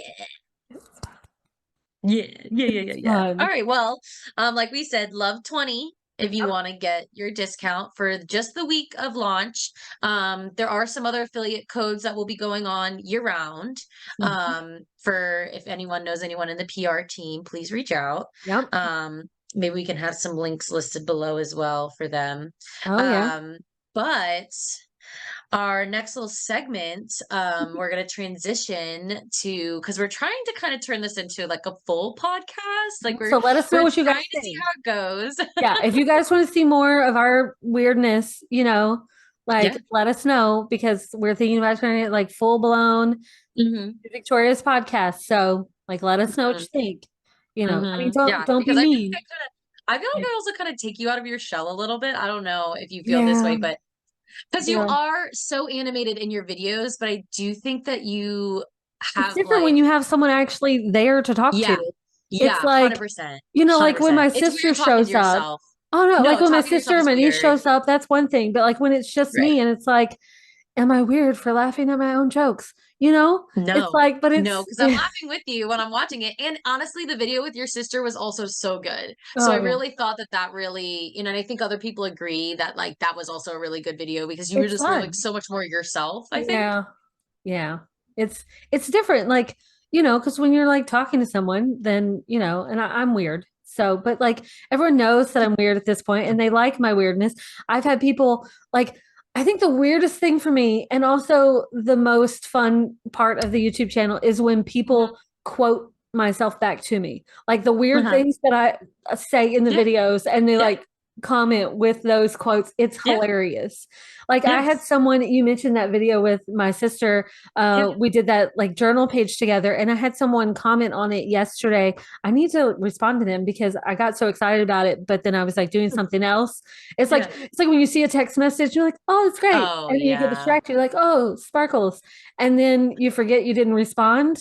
yeah, yeah, yeah, yeah, It's yeah. All fun. right. Well, like we said, love 20 if you Yep. want to get your discount for just the week of launch. There are some other affiliate codes that will be going on year round. Mhm. For if anyone knows anyone in the PR team, please reach out. Yep. Um, maybe we can have some links listed below as well for them. Oh yeah. Um, but our next little segment, we're going to transition to because we're trying to kind of turn this into like a full podcast. Like So let us know we're what you guys trying to see think. how it goes. Yeah, if you guys want to see more of our weirdness, Yeah. like let us know because we're thinking about turning it like full blown Hmm. Victoria's podcast. So like let us know what you think. I mean, Hmm. don't Yeah, don't be because I feel mean. like I feel like I also kind of take you out of your shell a little bit. I don't know if you feel this Yeah, way, but because you yeah. are so animated in your videos, but I do think that you It's have different when like, you have someone actually there to talk to. yeah, It's yeah, like, 100%, like when 100%. my It's sister weird talking to shows up. yourself. Oh no, like No, when my talking to yourself sister or is my niece weird. shows up, that's one thing. But like when it's just Right. me and it's like, am I weird for laughing at my own jokes? You know? It's No, like, but no, it's because I'm laughing with you when I'm watching it. And honestly, the video with your sister was also so good. So I oh yeah. really thought that that really, and I think other people agree that like that was also a really good video because you were It's just were like fun. so much more yourself, I think. Yeah. Yeah. It's different. Like, because when you're like talking to someone, then, and I'm weird. So, but like everyone knows that I'm weird at this point and they like my weirdness. I've had people like, I think the weirdest thing for me and also the most fun part of the YouTube channel is when Mhm. people quote myself back to me. Like the weird Uh-huh. things that I say in the Yeah, videos and they yeah, like comment with those quotes. It's Yeah. hilarious. Like I had Yes. someone, you mentioned that video with my sister. Yeah. We did that like journal page together, and I had someone comment on it yesterday. I need to respond to them because I got so excited about it, but then I was like doing something else. Yeah. It's like when you see a text message, you're like, oh, it's great. Oh And then you get yeah. distracted, you're like, oh, sparkles. And then you forget you didn't respond.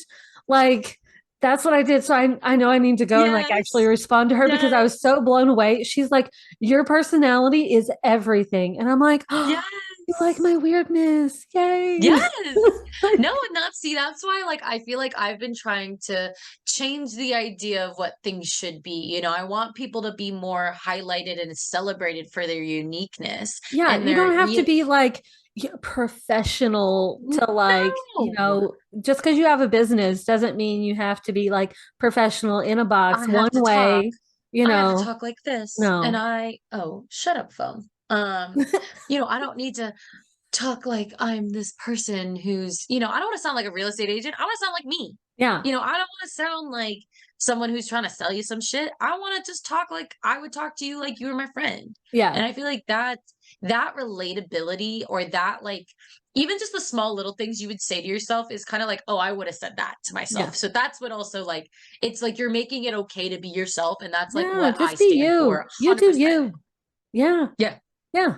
Like that's what I did. So I know I need to go and like actually Yes. respond to her because I was Yes. so blown away. She's like, your personality is everything. And I'm like, oh, you like Yes. my weirdness. Yay. Yes. No, Like, and that's why like I feel like I've been trying to change the idea of what things should be. I want people to be more highlighted and celebrated for their uniqueness yeah, and you their don't have to be like professional to like, no. just because you have a business doesn't mean you have to be like professional in a box I one have to talk. way, I have to talk like this. And no. oh, shut up, phone. I don't need to talk like I'm this person who's, I don't want to sound like a real estate agent. I want to sound like me. Yeah. I don't want to sound like someone who's trying to sell you some shit. I want to just talk like I would talk to you like you were my friend. Yeah. And I feel like that relatability or that like even just the small little things you would say to yourself is kind of like, oh, I would have said that to Yeah. myself. So that's what also like it's like you're making it okay to be yourself. And that's like Yeah. what I Just be stand for you. You do 100%. you. Yeah. Yeah. Yeah.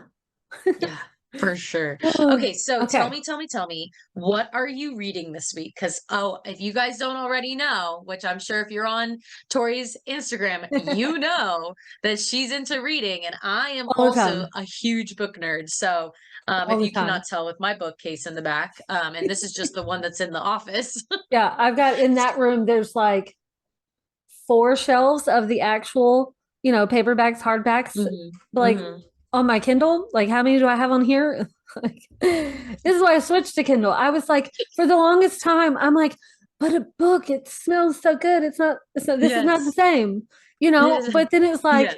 Yeah, for sure. Oh, Okay, so okay. tell me, what are you reading this week? Because, oh, if you guys don't already know, which I'm sure if you're on Tori's Instagram, you know that she's into reading, and I am All the also time. a huge book nerd. So, All if the you time. cannot tell with my bookcase in the back, and this is just the one that's in the office. Yeah. I've got in that room, there's like four shelves of the actual, paperbacks, hardbacks. Like Hmm. on my Kindle, like how many do I have on here? Like, this is why I switched to Kindle. I was like, for the longest time, I'm like, but a book, it smells so good. This is not the Yes. same, but then it's like,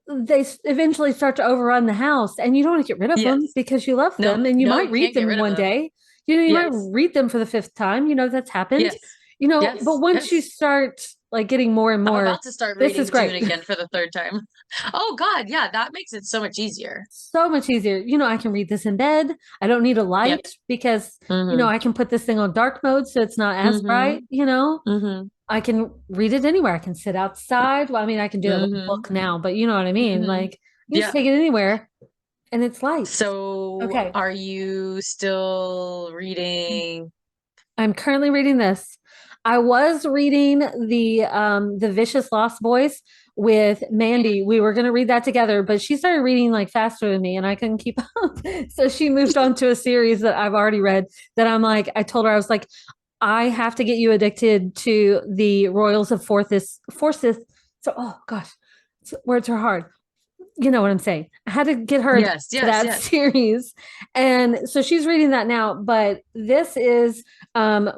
Yes. eventually start to overrun the house and you don't want to get rid of them Yes. because you love No, them and you no, might you read can't get them rid of one them. day. You might Yes. read them for the fifth time. That's happened. Yes. But Yes. once you Yes. start like getting more and I'm more, about to start this is reading Dune great. again for the third time. Oh God, yeah, that makes it so much easier. So much easier. I can read this in bed. I don't need a Yep. light because, Mm-hmm. I can put this thing on dark mode so it's not as Mm-hmm. bright. Mm-hmm. I can read it anywhere. I can sit outside. Well, I mean, I can do that with a Mm-hmm. book now, but you know what I mean? Mm-hmm. Like, you just Yeah. take it anywhere and it's light. So Okay. are you still reading? I'm currently reading this. I was reading the Vicious Lost Boys with Mandy. We were going to read that together, but she started reading like faster than me and I couldn't keep up. So she moved on to a series that I've already read that I told her I was like I have to get you addicted to the Royals of Forsyth. So oh gosh, words are hard. You know what I'm saying. I had to get her Yes, to yes, that yes. series. And so she's reading that now, but this is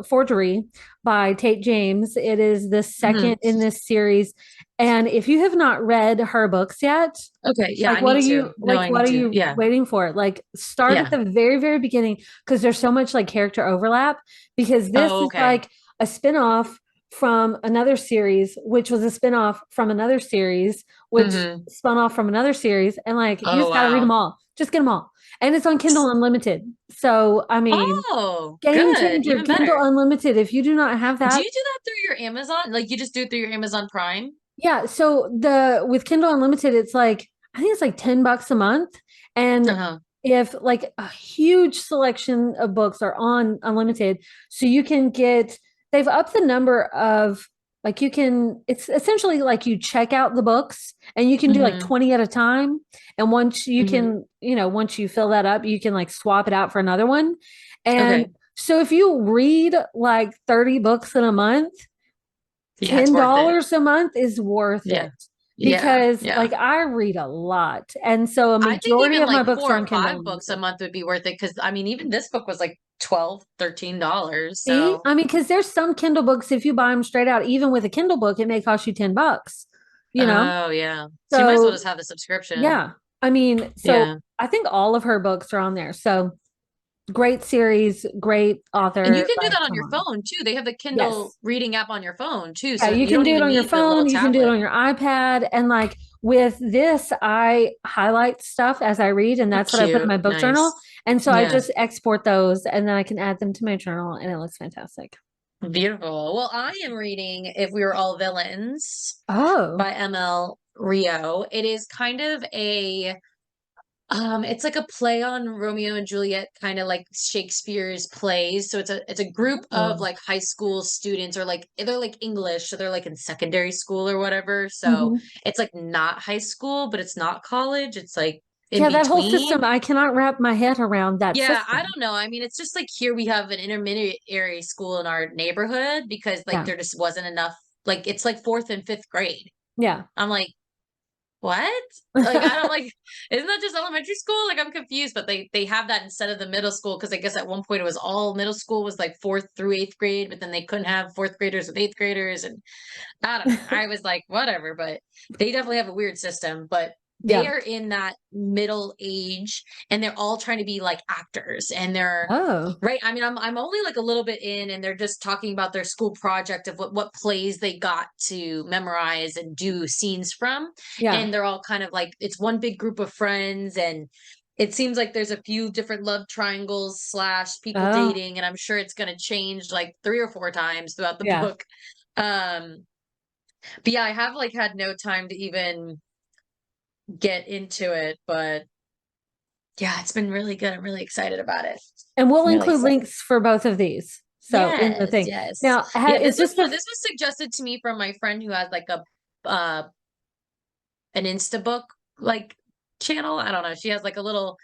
Forgery by Tate James. It is the Hmm. second in this series. And if you have not read her books yet, Okay, yeah, like I need to. No, I what need are to. you Yeah. waiting for? Like start at Yeah. the very, very beginning because there's so much like character overlap because this Oh, is okay. like a spin-off from another series, which was a spin-off from another series, which Mm-hmm. spun off from another series. And like you Oh, just gotta read them wow. all. Just get them all. And it's on Kindle Unlimited. So I mean, Oh, game good. changer, Even Kindle better. Unlimited. If you do not have Do that, you do that through your Amazon? Like you just do it through your Amazon Prime? yeah, so the with Kindle Unlimited, it's like I think it's like $10 a month. And Uh-huh. if like a huge selection of books are on Unlimited, so you can get they've upped the number of like it's essentially like you check out the books and you can do like Mm-hmm. 20 at a time. And Mm-hmm. once you fill that up, you can like swap it out for another one. And Okay. so if you read like 30 books in a month, Yeah, it's ten worth it. dollars a month is worth Yeah. it Yeah. because Yeah. like I read a lot, and so a I think majority even of my like books are four or on Kindle five books a Unlimited. month would be worth it because I mean, even this book was like 12, $13. See, So, I mean, because there's some Kindle books if you buy them straight out, even with a Kindle book, it may cost you $10. You know, oh, yeah. So you might as well so just have the subscription. yeah, I mean, so Yeah. I think all of her books are on there. So great series, great And you author. can do Like, that on come your on, phone too. They have the Kindle yes. reading app on your phone too. Yeah, So you you can don't do it even on your need the little phone, you can do it tablet. on your iPad. And like with this, I highlight stuff as I read, and that's what I put in Cute. my book journal. Nice. And so I Yeah. just export those and then I can add them to my journal and it looks fantastic. Beautiful. Well, I am reading If We Were All Villains Oh. by ML Rio. It is kind of a it's like a play on Romeo and Juliet, kind of like Shakespeare's plays. So it's a group of Oh. like high school students, or like they're like English, so they're like in secondary school or whatever. So Mhm. it's like not high school, but it's not college. It's like in Yeah, that whole between. system, I cannot wrap my head around that Yeah, I system. don't know. I mean, it's just like here we have an intermediary school in our neighborhood because like Yeah. there just wasn't enough. Like it's like fourth and fifth grade. Yeah. I'm like, what? Like I don't like, isn't that just elementary school? Like I'm confused, but they have that instead of the middle school because I guess at one point it was all middle school was like fourth through eighth grade, but then they couldn't have fourth graders with eighth graders, and I don't know. I was like, whatever, but they definitely have a weird system, but they Yeah. are in that middle age and they're all trying to be like actors, and they're Oh. right. I mean, I'm only like a little bit in, and they're just talking about their school project of what plays they got to memorize and do scenes from. Yeah. And they're all kind of like it's one big group of friends, and it seems like there's a few different love triangles slash people Oh. dating, and I'm sure it's gonna change like 3 or 4 times throughout the Yeah. book. Um, but yeah, I have like had no time to even get into it, but yeah, it's been really good. I'm really excited about it. And we'll I'm really include excited. links for both of these. So in the Yes, thing. yes. Now, Yeah, is this the this was suggested to me from my friend who has like a uh an Instabook like channel. I don't know. She has like a little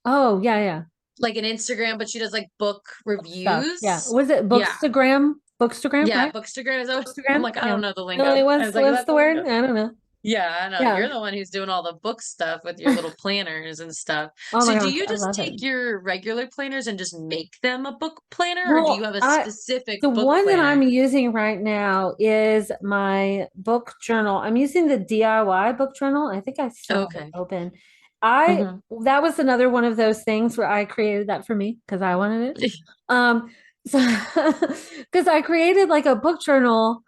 Oh, yeah, yeah. like an Instagram, but she does like book Stuff. Yeah. reviews. Was it Yeah. Bookstagram? Bookstagram, Yeah, right? Bookstagram is I'm Bookstagram? like, I Yeah. don't know the Really, lingo. I was like, is what's that the the word? lingo? I don't know. Yeah, I know. Yeah. You're the one who's doing all the book stuff with your little planners and stuff. Oh my So do gosh, you I just love it. take your regular planners and just make them a book planner, or do you Well, have a I specific the book one that I'm planner? using right now is my book journal. I'm using the DIY book journal. I think I still have it Okay. open. I Hmm. That was another one of those things where I created that for me because I wanted it. Um, so because I created like a book journal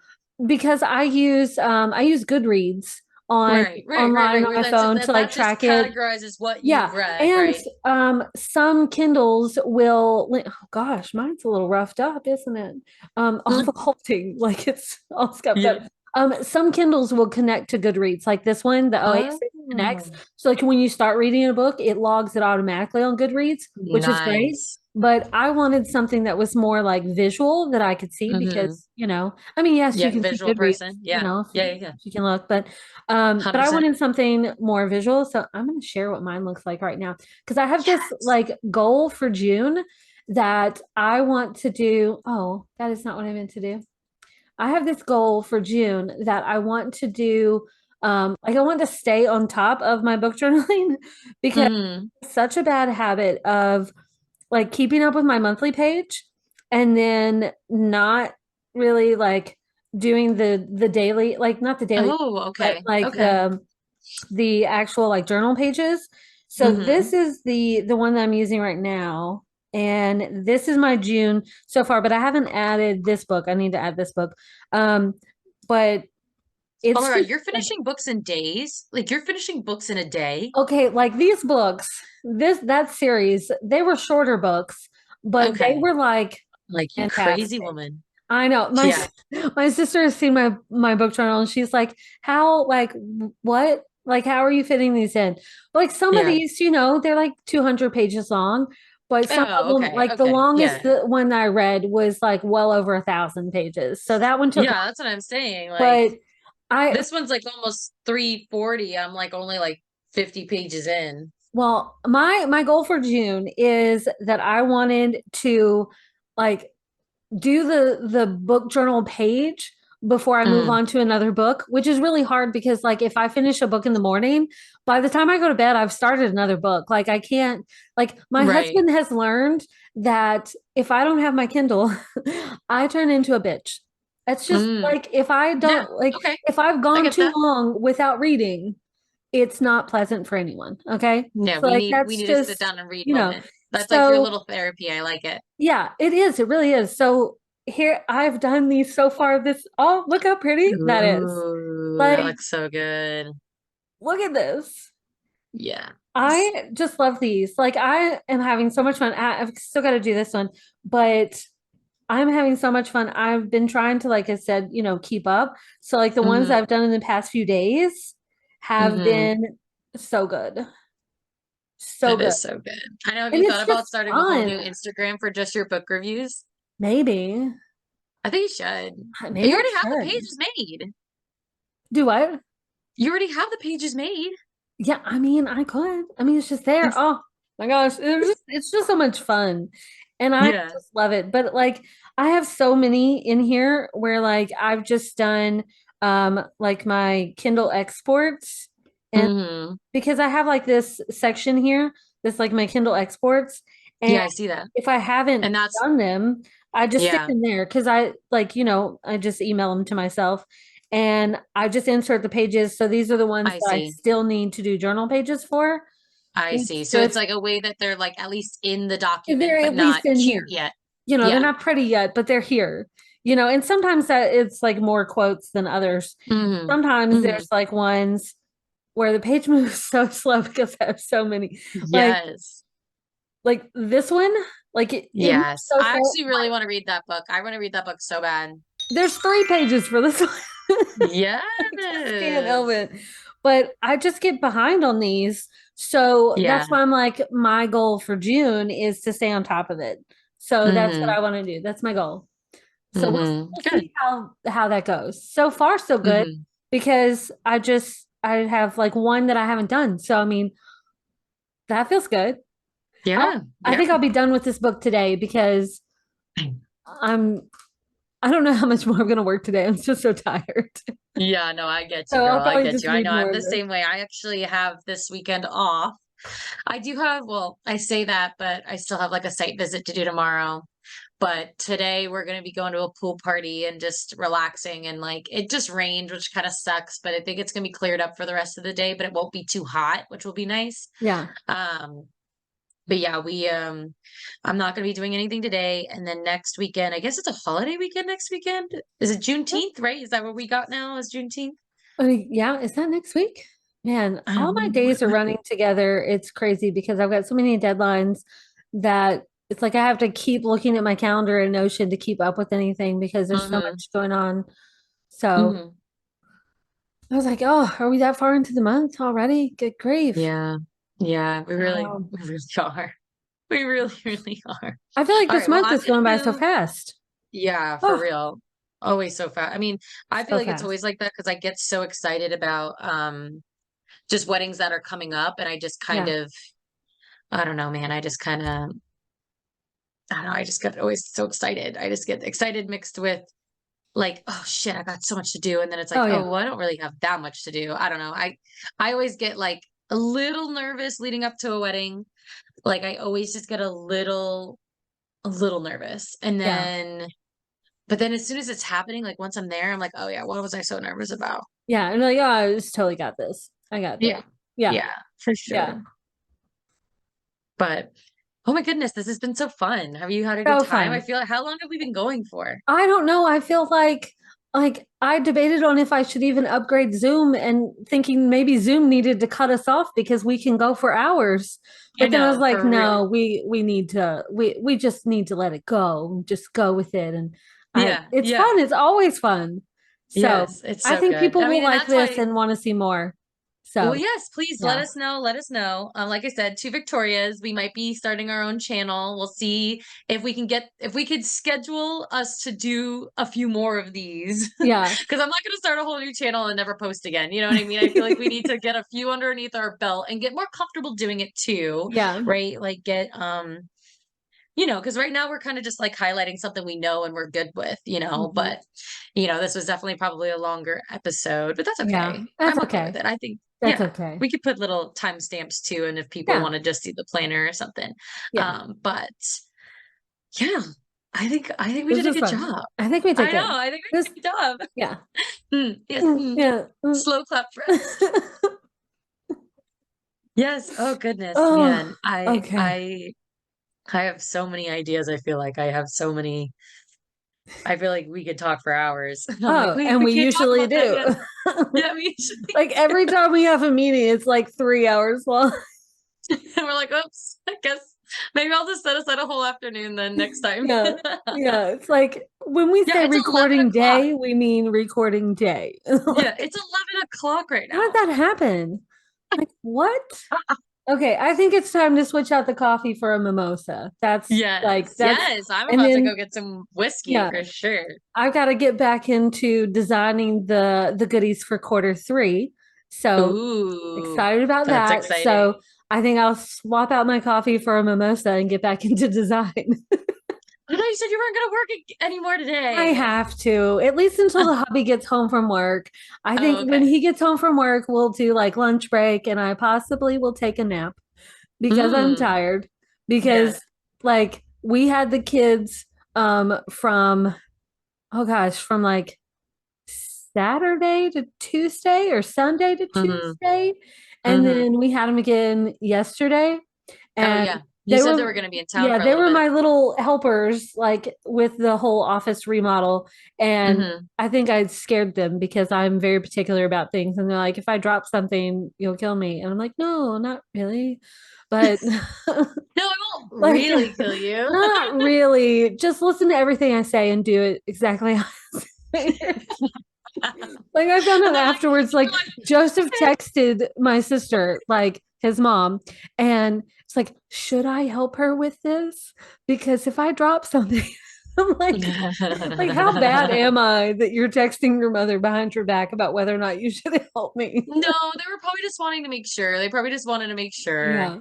because I use Goodreads on Right, right, right, online right. on Where my phone to like that just track it. categorizes what you've Yeah, read, and right? some Kindles will. Oh gosh, mine's a little roughed up, isn't it? All the halting, like it's all scuffed up. Yeah. Some Kindles will connect to Goodreads, like this one, the Oasis connects. Oh, So like when you start reading a book, it logs it automatically on Goodreads, which is great. nice. But I wanted something that was more like visual that I could see Hmm. because, I mean, yes, you Yeah, can see visual Goodreads, person. Yeah. if Yeah, yeah, yeah. you can look, but I 100%. wanted something more visual. So I'm going to share what mine looks like right now because I have this Yes. like goal for June that I want to do. Oh, that is not what I meant to do. I have this goal for June that I want to do. Like I want to stay on top of my book journaling because Hmm. it's such a bad habit of like keeping up with my monthly page and then not really like doing the daily, like not the daily, Oh, but okay. like Okay. the actual like journal pages. So this Hmm. is the one that I'm using right now. And this is my June so far, but I haven't added this book. I need to add this book. But Oh my it's God, just you're like finishing books in days? Like you're finishing books in a day? okay, like these books, that series, they were shorter books, but they Okay. were like Like you crazy fantastic. woman. I know. Yeah. My sister has seen my book journal and she's like, "How like what? Like how are you fitting these in?" Like some of Yeah. these, they're like 200 pages long, but some of Oh, them okay. like the Okay. longest Yeah. one I read was like well over 1,000 pages. So that one took long, Yeah, that's what I'm saying. Like but I this one's like almost 340. I'm like only like 50 pages in. well, my goal for June is that I wanted to like do the book journal page before I move Mm, on to another book, which is really hard because like if I finish a book in the morning, by the time I go to bed, I've started another book. Like I can't like my right. husband has learned that if I don't have my Kindle, I turn into a bitch. It's just Mm, like if I yeah. don't like Okay. if I've I gone get too that. long without reading, it's not pleasant for anyone. Okay. Yeah, So like we that's need a sit just, down and read you know, moment. That's like your so little therapy. I like it. yeah, it is. It really is. So here I've done these so far. Oh, look how pretty that is. Ooh, that Like, looks so good. Look at this. Yeah. I just love these. Like I am having so much fun. I've still got to do this one, but I'm having so much fun. I've been trying to, like I said, keep up. So like the ones Hmm. I've done in the past few days have Hmm. been so good. So That good. is so good. I know. Have And you thought it's about just starting a whole fun. new Instagram for just your book reviews? Maybe. I think you should. You Maybe I already have the should. pages made. Do what? You already have the pages made. Yeah, I mean, I could. I mean, it's just there. It's, Oh my gosh, it's just so much fun. And I yeah. just love it. But like I have so many in here where like I've just done like my Kindle exports, and Hmm. because I have like this section here that's like my Kindle exports, and Yeah, I see that. if I haven't And that's, done them, I just stick yeah, them there because I like, I just email them to myself and I just insert the pages. So these are the ones I that I see. still need to do journal pages for. I see. It's So it's just like a way that they're like at least in the document, they're but at least not in cute here. yet. They're Yeah. not pretty yet, but they're here. And sometimes that it's like more quotes than others. Hmm. Sometimes Hmm. there's like ones where the page moves so slow because I have so many. Like Yes. like this one, like it moves Yes. so I slow. actually really want to read that book. I want to read that book so bad. There's 3 pages for this one. I just can't help Yes. it. But I just get behind on these. So Yeah. that's why I'm like, my goal for June is to stay on top of it. So that's what Hmm. I want to do. That's my goal. So Hmm. we'll Good. see how that goes. So far, so good Hmm. because I have like one that I haven't done. So I mean, that feels good. Yeah. I Yeah. think I'll be done with this book today because I'm I don't know how much more I'm gonna work today. I'm just so tired. Yeah, no, I get you, So I'll girl. I probably get just you. I read know more I'm of the this. same way. I actually have this weekend off. I do have, well, I say that, but I still have like a site visit to do tomorrow. But today we're going to be going to a pool party and just relaxing. And like it just rained, which kind of sucks, but I think it's going to be cleared up for the rest of the day, but it won't be too hot, which will be nice. Yeah. Um, but yeah, I'm not going to be doing anything today. And then next weekend, I guess it's a holiday weekend next weekend. Is it Juneteenth, right? Is that what we got now? Is Juneteenth? Yeah, is that next week? Man, I all don't my know. days are running together. It's crazy because I've got so many deadlines that it's like I have to keep looking at my calendar and Notion to keep up with anything because there's so Hmm. much going on. So Hmm. I was like, oh, are we that far into the month already? Good grief. Yeah. Yeah, Wow. we really are. We really, really are. I feel like All this right. Well, month I'm is gonna going by so move. fast. Yeah, for Oh, real. Always so fast. I mean, I feel so like it's fast. always like that because I get so excited about just weddings that are coming up and I just kind Yeah. of I don't know, man. I just kind of I don't know, I just get always so excited. I just get excited mixed with like, oh shit, I got so much to do. And then it's Oh, like, oh, yeah. well, I don't really have that much to do. I don't know. I always get like a little nervous leading up to a wedding. Like I always just get a little nervous. And Yeah. then but then as soon as it's happening, like once I'm there, I'm like, oh yeah, what was I so nervous about? Yeah. And like, oh, I just totally got this. I got this. Yeah. Yeah. Yeah, for Yeah. sure. But oh my goodness, this has been so fun. Have you had a good So time? I fun. feel like how long have we been going for? I don't know. I feel like I debated on if I should even upgrade Zoom and thinking maybe Zoom needed to cut us off because we can go for hours. I But then I was know, like, for real. no, we need to we just need to let it go. Just go with it. And I Yeah, it's yeah. fun. It's always fun. So Yes, it's I so think good. people I will mean, and like that's this why and want to see more. well, So yes, please let yeah. us know. Let us know. Like I said, two Victorias. We might be starting our own channel. We'll see if we can if we could schedule us to do a few more of these. Yeah. Because I'm not going to start a whole new channel and never post again. You know what I mean? I feel like we need to get a few underneath our belt and get more comfortable doing it too, Yeah. right? Like get because right now we're kind of just like highlighting something we know and we're good with, Mhm. but this was definitely probably a longer episode, but that's Yeah. okay. That's I'm okay with okay. it. I think, That's yeah, okay. we could put little timestamps too, and if people Yeah. want to just see the planner or something. Yeah. But yeah, I think we This did a was good fun. job. I think we did I know, good. I think we This did a good job. yeah. Yes. Yeah. Slow clap for us. Yes. Oh goodness, Oh, man. I okay. I I have so many ideas. I feel like I have so many I feel like we could talk for hours. I'm like, Oh, wait, and we we can't talk usually about that do. yet. Yeah, me too. Like every time we have a meeting, it's like 3 hours long. And we're like, oops, I guess maybe I'll just set aside a whole afternoon then next time. Yeah. Yeah. It's like when we Yeah, say it's 11 recording o'clock. day, we mean recording day. Yeah, Like, it's 11 o'clock right how did now. that happen? Like, what? Okay, I think it's time to switch out the coffee for a mimosa. Yes, yes. I'm And about to then, go get some whiskey yeah, for sure. I've got to get back into designing the goodies for quarter 3. So Ooh, excited about that's that. exciting. So I think I'll swap out my coffee for a mimosa and get back into design. I know you said you weren't going to work anymore I today. have to, at least until the hubby gets home from work. I think Oh, when okay. he gets home from work, we'll do like lunch break and I possibly will take a nap because I'm Mm, tired. yes. Because like we had the kids from oh gosh, from like Saturday to Tuesday or Sunday to Hmm. Tuesday. And Hmm. then we had them again yesterday. Oh, And yeah. You they said were, they were going to be in town yeah, for a they little were bit. my little helpers, like with the whole office remodel. And Hmm. I think I scared them because I'm very particular about things. And they're like, if I drop something, you'll kill me. And I'm like, no, not really. But No, I won't like, really kill you. not really. Just listen to everything I say and do it exactly how I say it. Like I found And out they're like, afterwards, like Joseph "Okay." texted my sister, like his mom, and it's like, should I help her with this? Because if I drop something, I'm like, how bad am I that you're texting your mother behind your back about whether or not you should help me? No, they were probably just wanting to make sure. They probably just wanted to make sure. Yeah.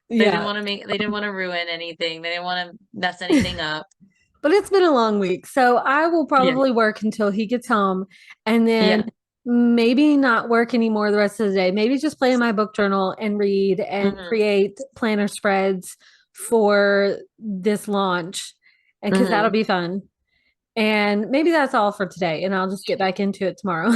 Yeah. They didn't want to ruin anything. They didn't want to mess anything up. But it's been a long week. So I will Yeah. probably work until he gets home and then Yeah. maybe not work anymore the rest of the day. Maybe just play in my book journal and read and Hmm. create planner spreads for this launch. And because that'll Hmm. be fun. And maybe that's all for today. And I'll just get back into it tomorrow.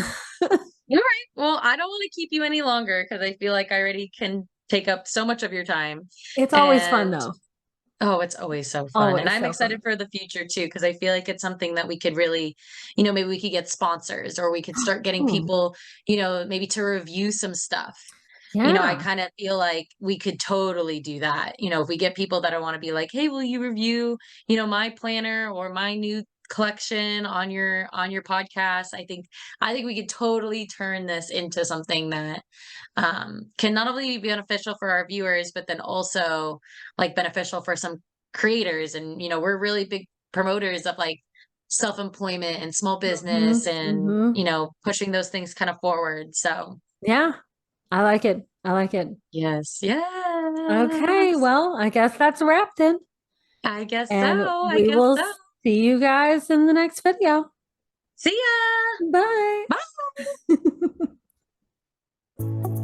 All right. Well, I don't want to keep you any longer because I feel like I already can take up so much of your time. It's always fun, And though. oh, it's always so fun. And Always I'm so excited fun. for the future too, because I feel like it's something that we could really, maybe we could get sponsors or we could start getting Hmm. people, maybe to review some stuff. I Yeah. kind of feel like we could totally do that. If we get people that want to be like, "Hey, will you review, my planner or my new collection on your podcast?" I think we could totally turn this into something that can not only be beneficial for our viewers, but then also like beneficial for some creators. And we're really big promoters of like self-employment and small Hmm. business and Hmm. pushing those things kind of forward. So Yeah. I like it. I like it. yes, Okay. yes. Well, I guess that's a wrap then. I guess so. And I we guess will so. see you guys in the next video. See ya. Bye. Bye.